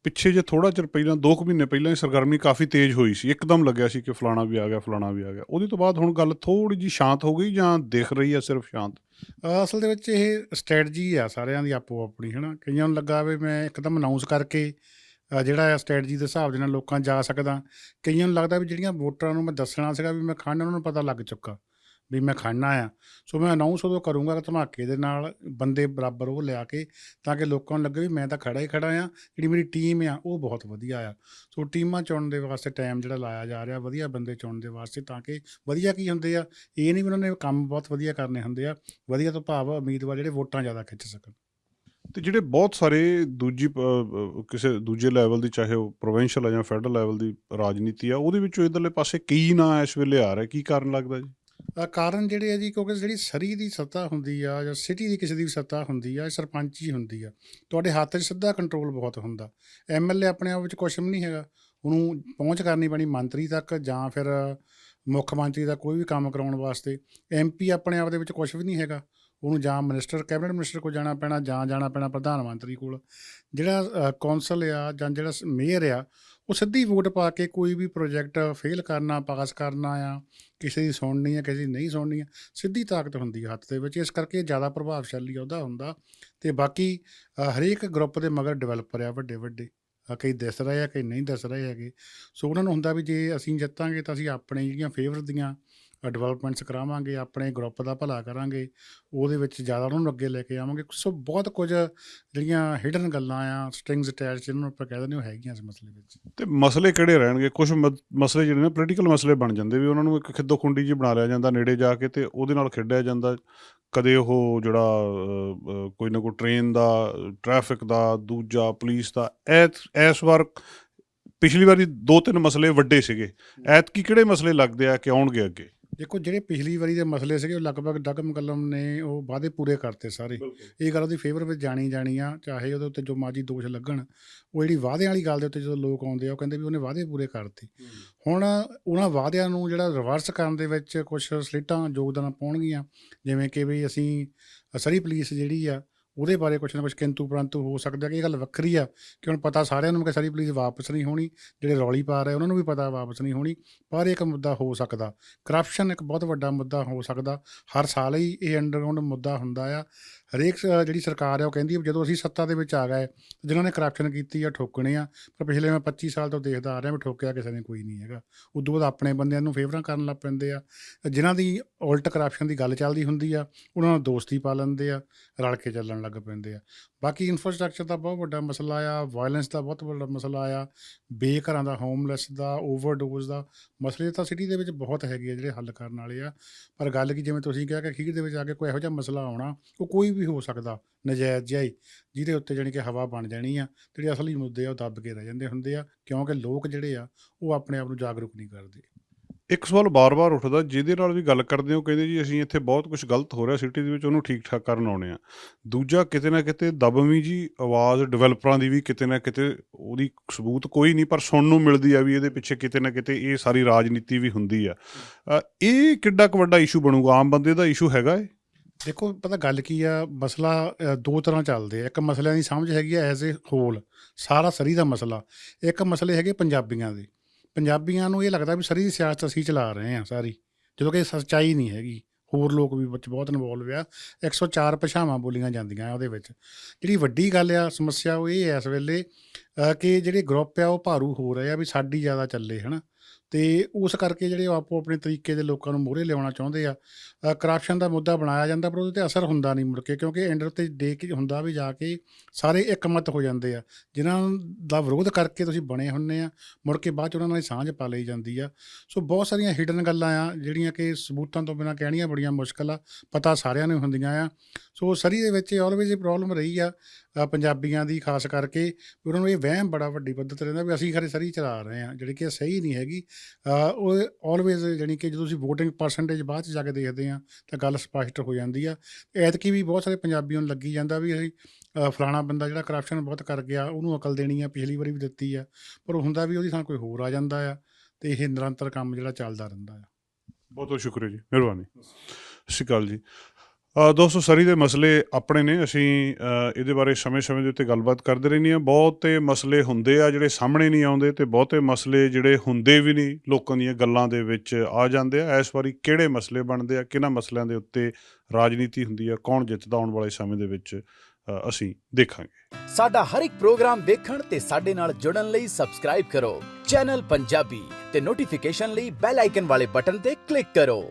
ਪਿੱਛੇ ਜੇ ਥੋੜ੍ਹਾ ਚਿਰ ਪਹਿਲਾਂ 2 ਮਹੀਨੇ ਪਹਿਲਾਂ ਹੀ ਸਰਗਰਮੀ ਕਾਫੀ ਤੇਜ਼ ਹੋਈ ਸੀ, ਇੱਕਦਮ ਲੱਗਿਆ ਸੀ ਕਿ ਫਲਾਣਾ ਵੀ ਆ ਗਿਆ, ਫਲਾਣਾ ਵੀ ਆ ਗਿਆ। ਉਹਦੇ ਤੋਂ ਬਾਅਦ ਹੁਣ ਗੱਲ ਥੋੜ੍ਹੀ ਜਿਹੀ ਸ਼ਾਂਤ ਹੋ ਗਈ ਜਾਂ ਦਿਖ ਰਹੀ ਆ ਸਿਰਫ ਸ਼ਾਂਤ? ਅਸਲ ਦੇ ਵਿੱਚ ਇਹ ਸਟ੍ਰੈਟਜੀ ਆ ਸਾਰਿਆਂ ਦੀ ਆਪੋ ਆਪਣੀ, ਹੈ ਨਾ। ਕਈਆਂ ਨੂੰ ਲੱਗਾ ਵੀ ਮੈਂ ਇੱਕਦਮ ਅਨਾਊਂਸ ਕਰਕੇ ਜਿਹੜਾ ਆ ਸਟ੍ਰੈਟਜੀ ਦੇ ਹਿਸਾਬ ਦੇ ਨਾਲ ਲੋਕਾਂ ਜਾ ਸਕਦਾ। ਕਈਆਂ ਨੂੰ ਲੱਗਦਾ ਵੀ ਜਿਹੜੀਆਂ ਵੋਟਰਾਂ ਨੂੰ ਮੈਂ ਦੱਸਣਾ ਸੀਗਾ ਵੀ ਮੈਂ ਖੜਨਾ, ਉਹਨਾਂ ਨੂੰ ਪਤਾ ਲੱਗ ਚੁੱਕਾ ਵੀ ਮੈਂ ਖੜਨਾ ਆ। ਸੋ ਮੈਂ ਅਨਾਊਂਸ ਉਦੋਂ ਕਰੂੰਗਾ ਧਮਾਕੇ ਦੇ ਨਾਲ, ਬੰਦੇ ਬਰਾਬਰ ਉਹ ਲਿਆ ਕੇ, ਤਾਂ ਕਿ ਲੋਕਾਂ ਨੂੰ ਲੱਗੇ ਵੀ ਮੈਂ ਤਾਂ ਖੜਾ ਹੀ ਖੜਾ ਆ, ਜਿਹੜੀ ਮੇਰੀ ਟੀਮ ਆ ਉਹ ਬਹੁਤ ਵਧੀਆ ਆ। ਸੋ ਟੀਮਾਂ ਚੁਣਨ ਦੇ ਵਾਸਤੇ ਟਾਈਮ ਜਿਹੜਾ ਲਾਇਆ ਜਾ ਰਿਹਾ, ਵਧੀਆ ਬੰਦੇ ਚੁਣਨ ਦੇ ਵਾਸਤੇ, ਤਾਂ ਕਿ ਵਧੀਆ ਕੀ ਹੁੰਦੇ ਆ, ਇਹ ਨਹੀਂ ਵੀ ਉਹਨਾਂ ਨੇ ਕੰਮ ਬਹੁਤ ਵਧੀਆ ਕਰਨੇ ਹੁੰਦੇ ਆ, ਵਧੀਆ ਤੋਂ ਭਾਵ ਉਮੀਦਵਾਰ ਜਿਹੜੇ ਵੋਟਾਂ ਜ਼ਿਆਦਾ ਖਿੱਚ ਸਕਣ। ਤੇ ਜਿਹੜੇ ਬਹੁਤ ਸਾਰੇ ਕਿਸੇ ਦੂਜੇ ਲੈਵਲ ਦੀ, ਚਾਹੇ ਉਹ ਪ੍ਰੋਵਿੰਸ਼ੀਅਲ ਆ ਜਾਂ ਫੈਡਰਲ ਲੈਵਲ ਦੀ ਰਾਜਨੀਤੀ ਆ, ਉਹਦੇ ਵਿੱਚੋਂ ਇੱਧਰਲੇ ਪਾਸੇ ਕਈ ਨਾਂ ਇਸ ਵੇਲੇ ਆ ਰਹੇ, ਕੀ ਕਾਰਨ ਲੱਗਦਾ ਜੀ? ਕਾਰਨ ਜਿਹੜੇ ਆ ਜੀ, ਕਿਉਂਕਿ ਜਿਹੜੀ ਸਰੀ ਦੀ ਸੱਤਾ ਹੁੰਦੀ ਆ ਜਾਂ ਸਿਟੀ ਦੀ ਕਿਸੇ ਦੀ ਵੀ ਸੱਤਾ ਹੁੰਦੀ ਆ, ਇਹ ਸਰਪੰਚ ਹੀ ਹੁੰਦੀ ਆ। ਤੁਹਾਡੇ ਹੱਥ 'ਚ ਸਿੱਧਾ ਕੰਟਰੋਲ ਬਹੁਤ ਹੁੰਦਾ। MLA ਆਪਣੇ ਆਪ ਵਿੱਚ ਕੁਛ ਵੀ ਨਹੀਂ ਹੈਗਾ, ਉਹਨੂੰ ਪਹੁੰਚ ਕਰਨੀ ਪੈਣੀ ਮੰਤਰੀ ਤੱਕ ਜਾਂ ਫਿਰ ਮੁੱਖ ਮੰਤਰੀ ਦਾ ਕੋਈ ਵੀ ਕੰਮ ਕਰਾਉਣ ਵਾਸਤੇ। MP ਆਪਣੇ ਆਪ ਦੇ ਵਿੱਚ ਕੁਛ ਵੀ ਨਹੀਂ ਹੈਗਾ, ਉਹਨੂੰ ਜਾਂ ਕੈਬਨਿਟ ਮਿਨਿਸਟਰ ਕੋਲ ਜਾਣਾ ਪੈਣਾ ਜਾਂ ਜਾਣਾ ਪੈਣਾ ਪ੍ਰਧਾਨ ਮੰਤਰੀ ਕੋਲ। ਜਿਹੜਾ ਕੌਂਸਲ ਆ ਜਾਂ ਜਿਹੜਾ ਮੇਅਰ ਆ, ਉਹ ਸਿੱਧੀ ਵੋਟ ਪਾ ਕੇ ਕੋਈ ਵੀ ਪ੍ਰੋਜੈਕਟ ਫੇਲ ਕਰਨਾ, ਪਾਸ ਕਰਨਾ ਆ, ਕਿਸੇ ਦੀ ਸੁਣਨੀ ਆ, ਕਿਸੇ ਦੀ ਨਹੀਂ ਸੁਣਨੀ ਆ, ਸਿੱਧੀ ਤਾਕਤ ਹੁੰਦੀ ਆ ਹੱਥ ਦੇ ਵਿੱਚ। ਇਸ ਕਰਕੇ ਜ਼ਿਆਦਾ ਪ੍ਰਭਾਵਸ਼ਾਲੀ ਉਹਦਾ ਹੁੰਦਾ। ਅਤੇ ਬਾਕੀ ਹਰੇਕ ਗਰੁੱਪ ਦੇ ਮਗਰ ਡਿਵੈਲਪਰ ਆ ਵੱਡੇ ਵੱਡੇ, ਕਈ ਦਿਸ ਰਹੇ ਆ, ਕਈ ਨਹੀਂ ਦਿਸ ਰਹੇ ਹੈਗੇ। ਸੋ ਉਹਨਾਂ ਨੂੰ ਹੁੰਦਾ ਵੀ ਜੇ ਅਸੀਂ ਜਿੱਤਾਂਗੇ ਤਾਂ ਅਸੀਂ ਆਪਣੇ ਜਿਹੜੀਆਂ ਫੇਵਰ ਦੀਆਂ ਡਿਵੈਲਪਮੈਂਟਸ ਕਰਾਵਾਂਗੇ, ਆਪਣੇ ਗਰੁੱਪ ਦਾ ਭਲਾ ਕਰਾਂਗੇ, ਉਹਦੇ ਵਿੱਚ ਜ਼ਿਆਦਾ ਉਹਨਾਂ ਨੂੰ ਅੱਗੇ ਲੈ ਕੇ ਆਵਾਂਗੇ। ਸੋ ਬਹੁਤ ਕੁਝ ਜਿਹੜੀਆਂ ਹਿਡਨ ਗੱਲਾਂ ਆ, ਸਟ੍ਰਿੰਗਸ ਅਟੈਚ ਜਿਹਨੂੰ ਆਪਾਂ ਕਹਿ ਦਿੰਦੇ, ਉਹ ਹੈਗੀਆਂ ਇਸ ਮਸਲੇ ਵਿੱਚ। ਤੇ ਮਸਲੇ ਕਿਹੜੇ ਰਹਿਣਗੇ? ਕੁਝ ਮਸਲੇ ਜਿਹੜੇ ਨੇ ਪੋਲੀਟੀਕਲ ਮਸਲੇ ਬਣ ਜਾਂਦੇ, ਵੀ ਉਹਨਾਂ ਨੂੰ ਇੱਕ ਖਿੱਦੋ ਖੁੰਡੀ ਜਿਹੀ ਬਣਾ ਲਿਆ ਜਾਂਦਾ ਨੇੜੇ ਜਾ ਕੇ, ਤੇ ਉਹਦੇ ਨਾਲ ਖੇਡਿਆ ਜਾਂਦਾ। ਕਦੇ ਉਹ ਜਿਹੜਾ ਕੋਈ ਨਾ ਕੋਈ ਟ੍ਰੇਨ ਦਾ, ਟ੍ਰੈਫਿਕ ਦਾ, ਦੂਜਾ ਪੁਲਿਸ ਦਾ। ਇਸ ਵਾਰ ਪਿਛਲੀ ਵਾਰੀ 2-3 ਮਸਲੇ ਵੱਡੇ ਸੀਗੇ, ਐਤਕੀ ਕਿਹੜੇ ਮਸਲੇ ਲੱਗਦੇ ਆ ਕਿ ਆਉਣਗੇ ਅੱਗੇ? ਦੇਖੋ, ਜਿਹੜੇ ਪਿਛਲੀ ਵਾਰੀ ਦੇ ਮਸਲੇ ਸੀਗੇ, ਉਹ ਲਗਭਗ ਡੱਗ ਮੁਕੱਲਮ ਨੇ ਉਹ ਵਾਅਦੇ ਪੂਰੇ ਕਰਤੇ ਸਾਰੇ। ਇਹ ਗੱਲ ਉਹਦੀ ਫੇਵਰ ਵਿੱਚ ਜਾਣੀ ਆ, ਚਾਹੇ ਉਹਦੇ ਉੱਤੇ ਜੋ ਮਰਜ਼ੀ ਦੋਸ਼ ਲੱਗਣ। ਉਹ ਜਿਹੜੀ ਵਾਅਦਿਆਂ ਵਾਲੀ ਗੱਲ ਦੇ ਉੱਤੇ ਜਦੋਂ ਲੋਕ ਆਉਂਦੇ ਆ, ਉਹ ਕਹਿੰਦੇ ਵੀ ਉਹਨੇ ਵਾਅਦੇ ਪੂਰੇ ਕਰਤੇ। ਹੁਣ ਉਹਨਾਂ ਵਾਅਦਿਆਂ ਨੂੰ ਜਿਹੜਾ ਰਿਵਰਸ ਕਰਨ ਦੇ ਵਿੱਚ ਕੁਛ ਸਲੇਟਾਂ ਯੋਗਦਾਨ ਪਾਉਣਗੀਆਂ, ਜਿਵੇਂ ਕਿ ਵੀ ਅਸੀਂ ਸਰੀ ਪੁਲਿਸ ਜਿਹੜੀ ਆ, ਉਹਦੇ ਬਾਰੇ ਕੁਛ ਨਾ ਕੁਛ ਕਿੰਤੂ ਪਰੰਤੂ ਹੋ ਸਕਦਾ। ਕਿ ਇਹ ਗੱਲ ਵੱਖਰੀ ਆ ਕਿ ਹੁਣ ਪਤਾ ਸਾਰਿਆਂ ਨੂੰ ਕਿ ਸਾਰੀ ਪੁਲਿਸ ਵਾਪਸ ਨਹੀਂ ਹੋਣੀ, ਜਿਹੜੇ ਰੌਲੀ ਪਾ ਰਹੇ ਉਹਨਾਂ ਨੂੰ ਵੀ ਪਤਾ ਵਾਪਸ ਨਹੀਂ ਹੋਣੀ। ਪਰ ਇੱਕ ਮੁੱਦਾ ਹੋ ਸਕਦਾ, ਕਰਪਸ਼ਨ ਇੱਕ ਬਹੁਤ ਵੱਡਾ ਮੁੱਦਾ ਹੋ ਸਕਦਾ। ਹਰ ਸਾਲ ਹੀ ਇਹ ਅੰਡਰਗਰਾਊਂਡ ਮੁੱਦਾ ਹੁੰਦਾ ਆ। ਹਰੇਕ ਜਿਹੜੀ ਸਰਕਾਰ ਆ, ਉਹ ਕਹਿੰਦੀ ਜਦੋਂ ਅਸੀਂ ਸੱਤਾ ਦੇ ਵਿੱਚ ਆ ਗਏ, ਜਿਨ੍ਹਾਂ ਨੇ ਕਰਪਸ਼ਨ ਕੀਤੀ ਆ ਠੋਕਣੇ ਆ। ਪਰ ਪਿਛਲੇ ਮੈਂ 25 ਸਾਲ ਤੋਂ ਦੇਖਦਾ ਆ ਰਿਹਾ ਵੀ ਠੋਕਿਆ ਕਿਸੇ ਨੇ ਕੋਈ ਨਹੀਂ ਹੈਗਾ। ਉਦੋਂ ਬਾਅਦ ਆਪਣੇ ਬੰਦਿਆਂ ਨੂੰ ਫੇਵਰਾਂ ਕਰਨ ਲੱਗ ਪੈਂਦੇ ਆ। ਜਿਨ੍ਹਾਂ ਦੀ ਉਲਟ ਕਰਪਸ਼ਨ ਦੀ ਗੱਲ ਚੱਲਦੀ ਹੁੰਦੀ ਆ, ਉਹਨਾਂ ਨਾਲ ਦੋਸਤੀ ਪਾ ਲੈਂਦੇ ਆ, ਰਲ ਕੇ ਚੱਲਣ ਲੱਗ ਪੈਂਦੇ ਆ। ਬਾਕੀ ਇਨਫਰਾਸਟਰਕਚਰ ਦਾ ਬਹੁਤ ਵੱਡਾ ਮਸਲਾ ਆ, ਵਾਇਲੈਂਸ ਦਾ ਬਹੁਤ ਵੱਡਾ ਮਸਲਾ ਆ, ਬੇਘਰਾਂ ਦਾ, ਹੋਮਲੈਸ ਦਾ, ਓਵਰਡੋਜ਼ ਦਾ। ਮਸਲੇ ਤਾਂ ਸਿਟੀ ਦੇ ਵਿੱਚ ਬਹੁਤ ਹੈਗੇ ਆ ਜਿਹੜੇ ਹੱਲ ਕਰਨ ਵਾਲੇ ਆ। ਪਰ ਗੱਲ ਕੀ, ਜਿਵੇਂ ਤੁਸੀਂ ਕਿਹਾ ਕਿ ਅਖੀਰ ਦੇ ਵਿੱਚ ਆ ਕੇ ਕੋਈ ਇਹੋ ਜਿਹਾ ਮਸਲਾ ਆਉਣਾ, ਉਹ ਕੋਈ ਵੀ ਹੋ ਸਕਦਾ ਨਜਾਇਜ਼ ਜਿਹਾ ਹੀ, ਜਿਹਦੇ ਉੱਤੇ ਜਾਣੀ ਕਿ ਹਵਾ ਬਣ ਜਾਣੀ ਆ। ਜਿਹੜੇ ਅਸਲੀ ਮੁੱਦੇ ਆ ਉਹ ਦੱਬ ਕੇ ਰਹਿ ਜਾਂਦੇ ਹੁੰਦੇ ਆ, ਕਿਉਂਕਿ ਲੋਕ ਜਿਹੜੇ ਆ ਉਹ ਆਪਣੇ ਆਪ ਨੂੰ ਜਾਗਰੂਕ ਨਹੀਂ ਕਰਦੇ। ਇੱਕ ਸਵਾਲ ਬਾਰ-ਬਾਰ ਉੱਠਦਾ, ਜਿਹਦੇ ਨਾਲ ਵੀ ਗੱਲ ਕਰਦੇ ਹੋ, ਕਹਿੰਦੇ ਜੀ ਅਸੀਂ ਇੱਥੇ ਬਹੁਤ ਕੁਝ ਗਲਤ ਹੋ ਰਿਹਾ ਸਿਟੀ ਦੇ ਵਿੱਚ, ਉਹਨੂੰ ਠੀਕ ਠਾਕ ਕਰਨ ਆਉਣੇ ਆ। ਦੂਜਾ, ਕਿਤੇ ਨਾ ਕਿਤੇ ਦਬਵੀਂ ਜੀ ਆਵਾਜ਼ ਡਿਵੈਲਪਰਾਂ ਦੀ ਵੀ ਕਿਤੇ ਨਾ ਕਿਤੇ, ਉਹਦੀ ਸਬੂਤ ਕੋਈ ਨਹੀਂ ਪਰ ਸੁਣਨ ਨੂੰ ਮਿਲਦੀ ਆ ਵੀ ਇਹਦੇ ਪਿੱਛੇ ਕਿਤੇ ਨਾ ਕਿਤੇ ਇਹ ਸਾਰੀ ਰਾਜਨੀਤੀ ਵੀ ਹੁੰਦੀ ਆ। ਇਹ ਕਿੱਡਾ ਕੁ ਵੱਡਾ ਇਸ਼ੂ ਬਣੂਗਾ? ਆਮ ਬੰਦੇ ਦਾ ਇਸ਼ੂ ਹੈਗਾ ਇਹ? ਦੇਖੋ, ਪਤਾ ਗੱਲ ਕੀ ਆ, ਮਸਲਾ ਦੋ ਤਰ੍ਹਾਂ ਚੱਲਦੇ ਆ। ਇੱਕ ਮਸਲਿਆਂ ਦੀ ਸਮਝ ਹੈਗੀ ਆ ਐਜ਼ ਏ ਹੋਲ, ਸਾਰਾ ਸਰੀ ਦਾ ਮਸਲਾ। ਇੱਕ ਮਸਲੇ ਹੈਗੇ ਪੰਜਾਬੀਆਂ ਦੇ। ਪੰਜਾਬੀਆਂ ਨੂੰ ਇਹ ਲੱਗਦਾ ਵੀ ਸਰੀ ਦੀ ਸਿਆਸਤ ਅਸੀਂ ਚਲਾ ਰਹੇ ਹਾਂ ਸਾਰੀ, ਜਦੋਂ ਕਿ ਸੱਚਾਈ ਨਹੀਂ ਹੈਗੀ। ਹੋਰ ਲੋਕ ਵੀ ਵਿੱਚ ਬਹੁਤ ਇਨਵੋਲਵ ਆ। 104 ਭਾਸ਼ਾਵਾਂ ਬੋਲੀਆਂ ਜਾਂਦੀਆਂ ਉਹਦੇ ਵਿੱਚ। ਜਿਹੜੀ ਵੱਡੀ ਗੱਲ ਆ, ਸਮੱਸਿਆ, ਉਹ ਇਹ ਹੈ ਇਸ ਵੇਲੇ ਕਿ ਜਿਹੜੇ ਗਰੁੱਪ ਆ ਉਹ ਭਾਰੂ ਹੋ ਰਹੇ ਆ ਵੀ ਸਾਡੀ ਜ਼ਿਆਦਾ ਚੱਲੇ, ਹੈ ਨਾ। ਅਤੇ ਉਸ ਕਰਕੇ ਜਿਹੜੇ ਉਹ ਆਪੋ ਆਪਣੇ ਤਰੀਕੇ ਦੇ ਲੋਕਾਂ ਨੂੰ ਮੂਹਰੇ ਲਿਆਉਣਾ ਚਾਹੁੰਦੇ ਆ। ਕਰਪਸ਼ਨ ਦਾ ਮੁੱਦਾ ਬਣਾਇਆ ਜਾਂਦਾ, ਪਰ ਉਹਦੇ 'ਤੇ ਅਸਰ ਹੁੰਦਾ ਨਹੀਂ ਮੁੜ ਕੇ, ਕਿਉਂਕਿ ਐਂਡ 'ਤੇ ਦੇ ਕੇ ਹੁੰਦਾ ਵੀ ਜਾ ਕੇ ਸਾਰੇ ਇੱਕਮਤ ਹੋ ਜਾਂਦੇ ਆ। ਜਿਨ੍ਹਾਂ ਦਾ ਵਿਰੋਧ ਕਰਕੇ ਤੁਸੀਂ ਬਣੇ ਹੁੰਦੇ ਆ, ਮੁੜ ਕੇ ਬਾਅਦ 'ਚ ਉਹਨਾਂ ਨਾਲ ਸਾਂਝ ਪਾ ਲਈ ਜਾਂਦੀ ਆ। ਸੋ ਬਹੁਤ ਸਾਰੀਆਂ ਹਿਡਨ ਗੱਲਾਂ ਆ ਜਿਹੜੀਆਂ ਕਿ ਸਬੂਤਾਂ ਤੋਂ ਬਿਨਾਂ ਕਹਿਣੀਆਂ ਬੜੀਆਂ ਮੁਸ਼ਕਿਲ ਆ, ਪਤਾ ਸਾਰਿਆਂ ਨੂੰ ਹੁੰਦੀਆਂ ਆ। ਸੋ ਸਰੀ ਦੇ ਵਿੱਚ ਆਲਵੇਜ਼ ਇਹ ਪ੍ਰੋਬਲਮ ਰਹੀ ਆ ਪੰਜਾਬੀਆਂ ਦੀ, ਖਾਸ ਕਰਕੇ ਉਹਨਾਂ ਨੂੰ ਇਹ ਵਹਿਮ ਬੜਾ ਵੱਡੀ ਪੱਧਰ 'ਤੇ ਰਹਿੰਦਾ ਵੀ ਅਸੀਂ ਖਰੇ ਸਰੀ ਚਲਾ ਰਹੇ ਹਾਂ, ਜਿਹੜੀ ਕਿ ਸਹੀ ਨਹੀਂ ਹੈਗੀ। ਉਹ ਆਲਵੇਜ਼ ਜਾਣੀ ਕਿ ਜਦੋਂ ਤੁਸੀਂ ਵੋਟਿੰਗ ਪਰਸੈਂਟੇਜ ਬਾਅਦ 'ਚ ਜਾ ਕੇ ਦੇਖਦੇ ਹਾਂ ਤਾਂ ਗੱਲ ਸਪਸ਼ਟ ਹੋ ਜਾਂਦੀ ਆ। ਐਤਕੀ ਵੀ ਬਹੁਤ ਸਾਰੇ ਪੰਜਾਬੀਆਂ ਨੂੰ ਲੱਗੀ ਜਾਂਦਾ ਵੀ ਅਸੀਂ ਫਲਾਣਾ ਬੰਦਾ ਜਿਹੜਾ ਕਰਪਸ਼ਨ ਬਹੁਤ ਕਰ ਗਿਆ, ਉਹਨੂੰ ਅਕਲ ਦੇਣੀ ਆ, ਪਿਛਲੀ ਵਾਰੀ ਵੀ ਦਿੱਤੀ ਆ। ਪਰ ਉਹ ਹੁੰਦਾ ਵੀ ਉਹਦੀ ਥਾਂ ਕੋਈ ਹੋਰ ਆ ਜਾਂਦਾ ਆ, ਅਤੇ ਇਹ ਨਿਰੰਤਰ ਕੰਮ ਜਿਹੜਾ ਚੱਲਦਾ ਰਹਿੰਦਾ ਆ। ਬਹੁਤ ਬਹੁਤ ਸ਼ੁਕਰੀਆ ਜੀ, ਮਿਹਰਬਾਨੀ। ਸਤਿ ਸ਼੍ਰੀ ਅਕਾਲ ਜੀ। ਦੋਸਤੋ, ਸਰੀ ਦੇ ਮਸਲੇ ਆਪਣੇ ਨੇ, ਅਸੀਂ ਇਹਦੇ ਬਾਰੇ ਸਮੇਂ-ਸਮੇਂ ਦੇ ਉੱਤੇ ਗੱਲਬਾਤ ਕਰਦੇ ਰਹਿੰਦੇ ਹਾਂ। ਬਹੁਤੇ ਮਸਲੇ ਹੁੰਦੇ ਆ ਜਿਹੜੇ ਸਾਹਮਣੇ ਨਹੀਂ ਆਉਂਦੇ, ਅਤੇ ਬਹੁਤੇ ਮਸਲੇ ਜਿਹੜੇ ਹੁੰਦੇ ਵੀ ਨਹੀਂ, ਲੋਕਾਂ ਦੀਆਂ ਗੱਲਾਂ ਦੇ ਵਿੱਚ ਆ ਜਾਂਦੇ ਆ। ਇਸ ਵਾਰੀ ਕਿਹੜੇ ਮਸਲੇ ਬਣਦੇ ਆ, ਕਿਹਨਾਂ ਮਸਲਿਆਂ ਦੇ ਉੱਤੇ ਰਾਜਨੀਤੀ ਹੁੰਦੀ ਆ, ਕੌਣ ਜਿੱਤਦਾ, ਆਉਣ ਵਾਲੇ ਸਮੇਂ ਦੇ ਵਿੱਚ ਅਸੀਂ ਦੇਖਾਂਗੇ। ਸਾਡਾ ਹਰ ਇੱਕ ਪ੍ਰੋਗਰਾਮ ਵੇਖਣ ਤੇ ਸਾਡੇ ਨਾਲ ਜੁੜਨ ਲਈ ਸਬਸਕ੍ਰਾਈਬ ਕਰੋ ਚੈਨਲ ਪੰਜਾਬੀ ਤੇ ਨੋਟੀਫਿਕੇਸ਼ਨ ਲਈ ਬੈਲ ਆਈਕਨ ਵਾਲੇ ਬਟਨ ਤੇ ਕਲਿੱਕ ਕਰੋ।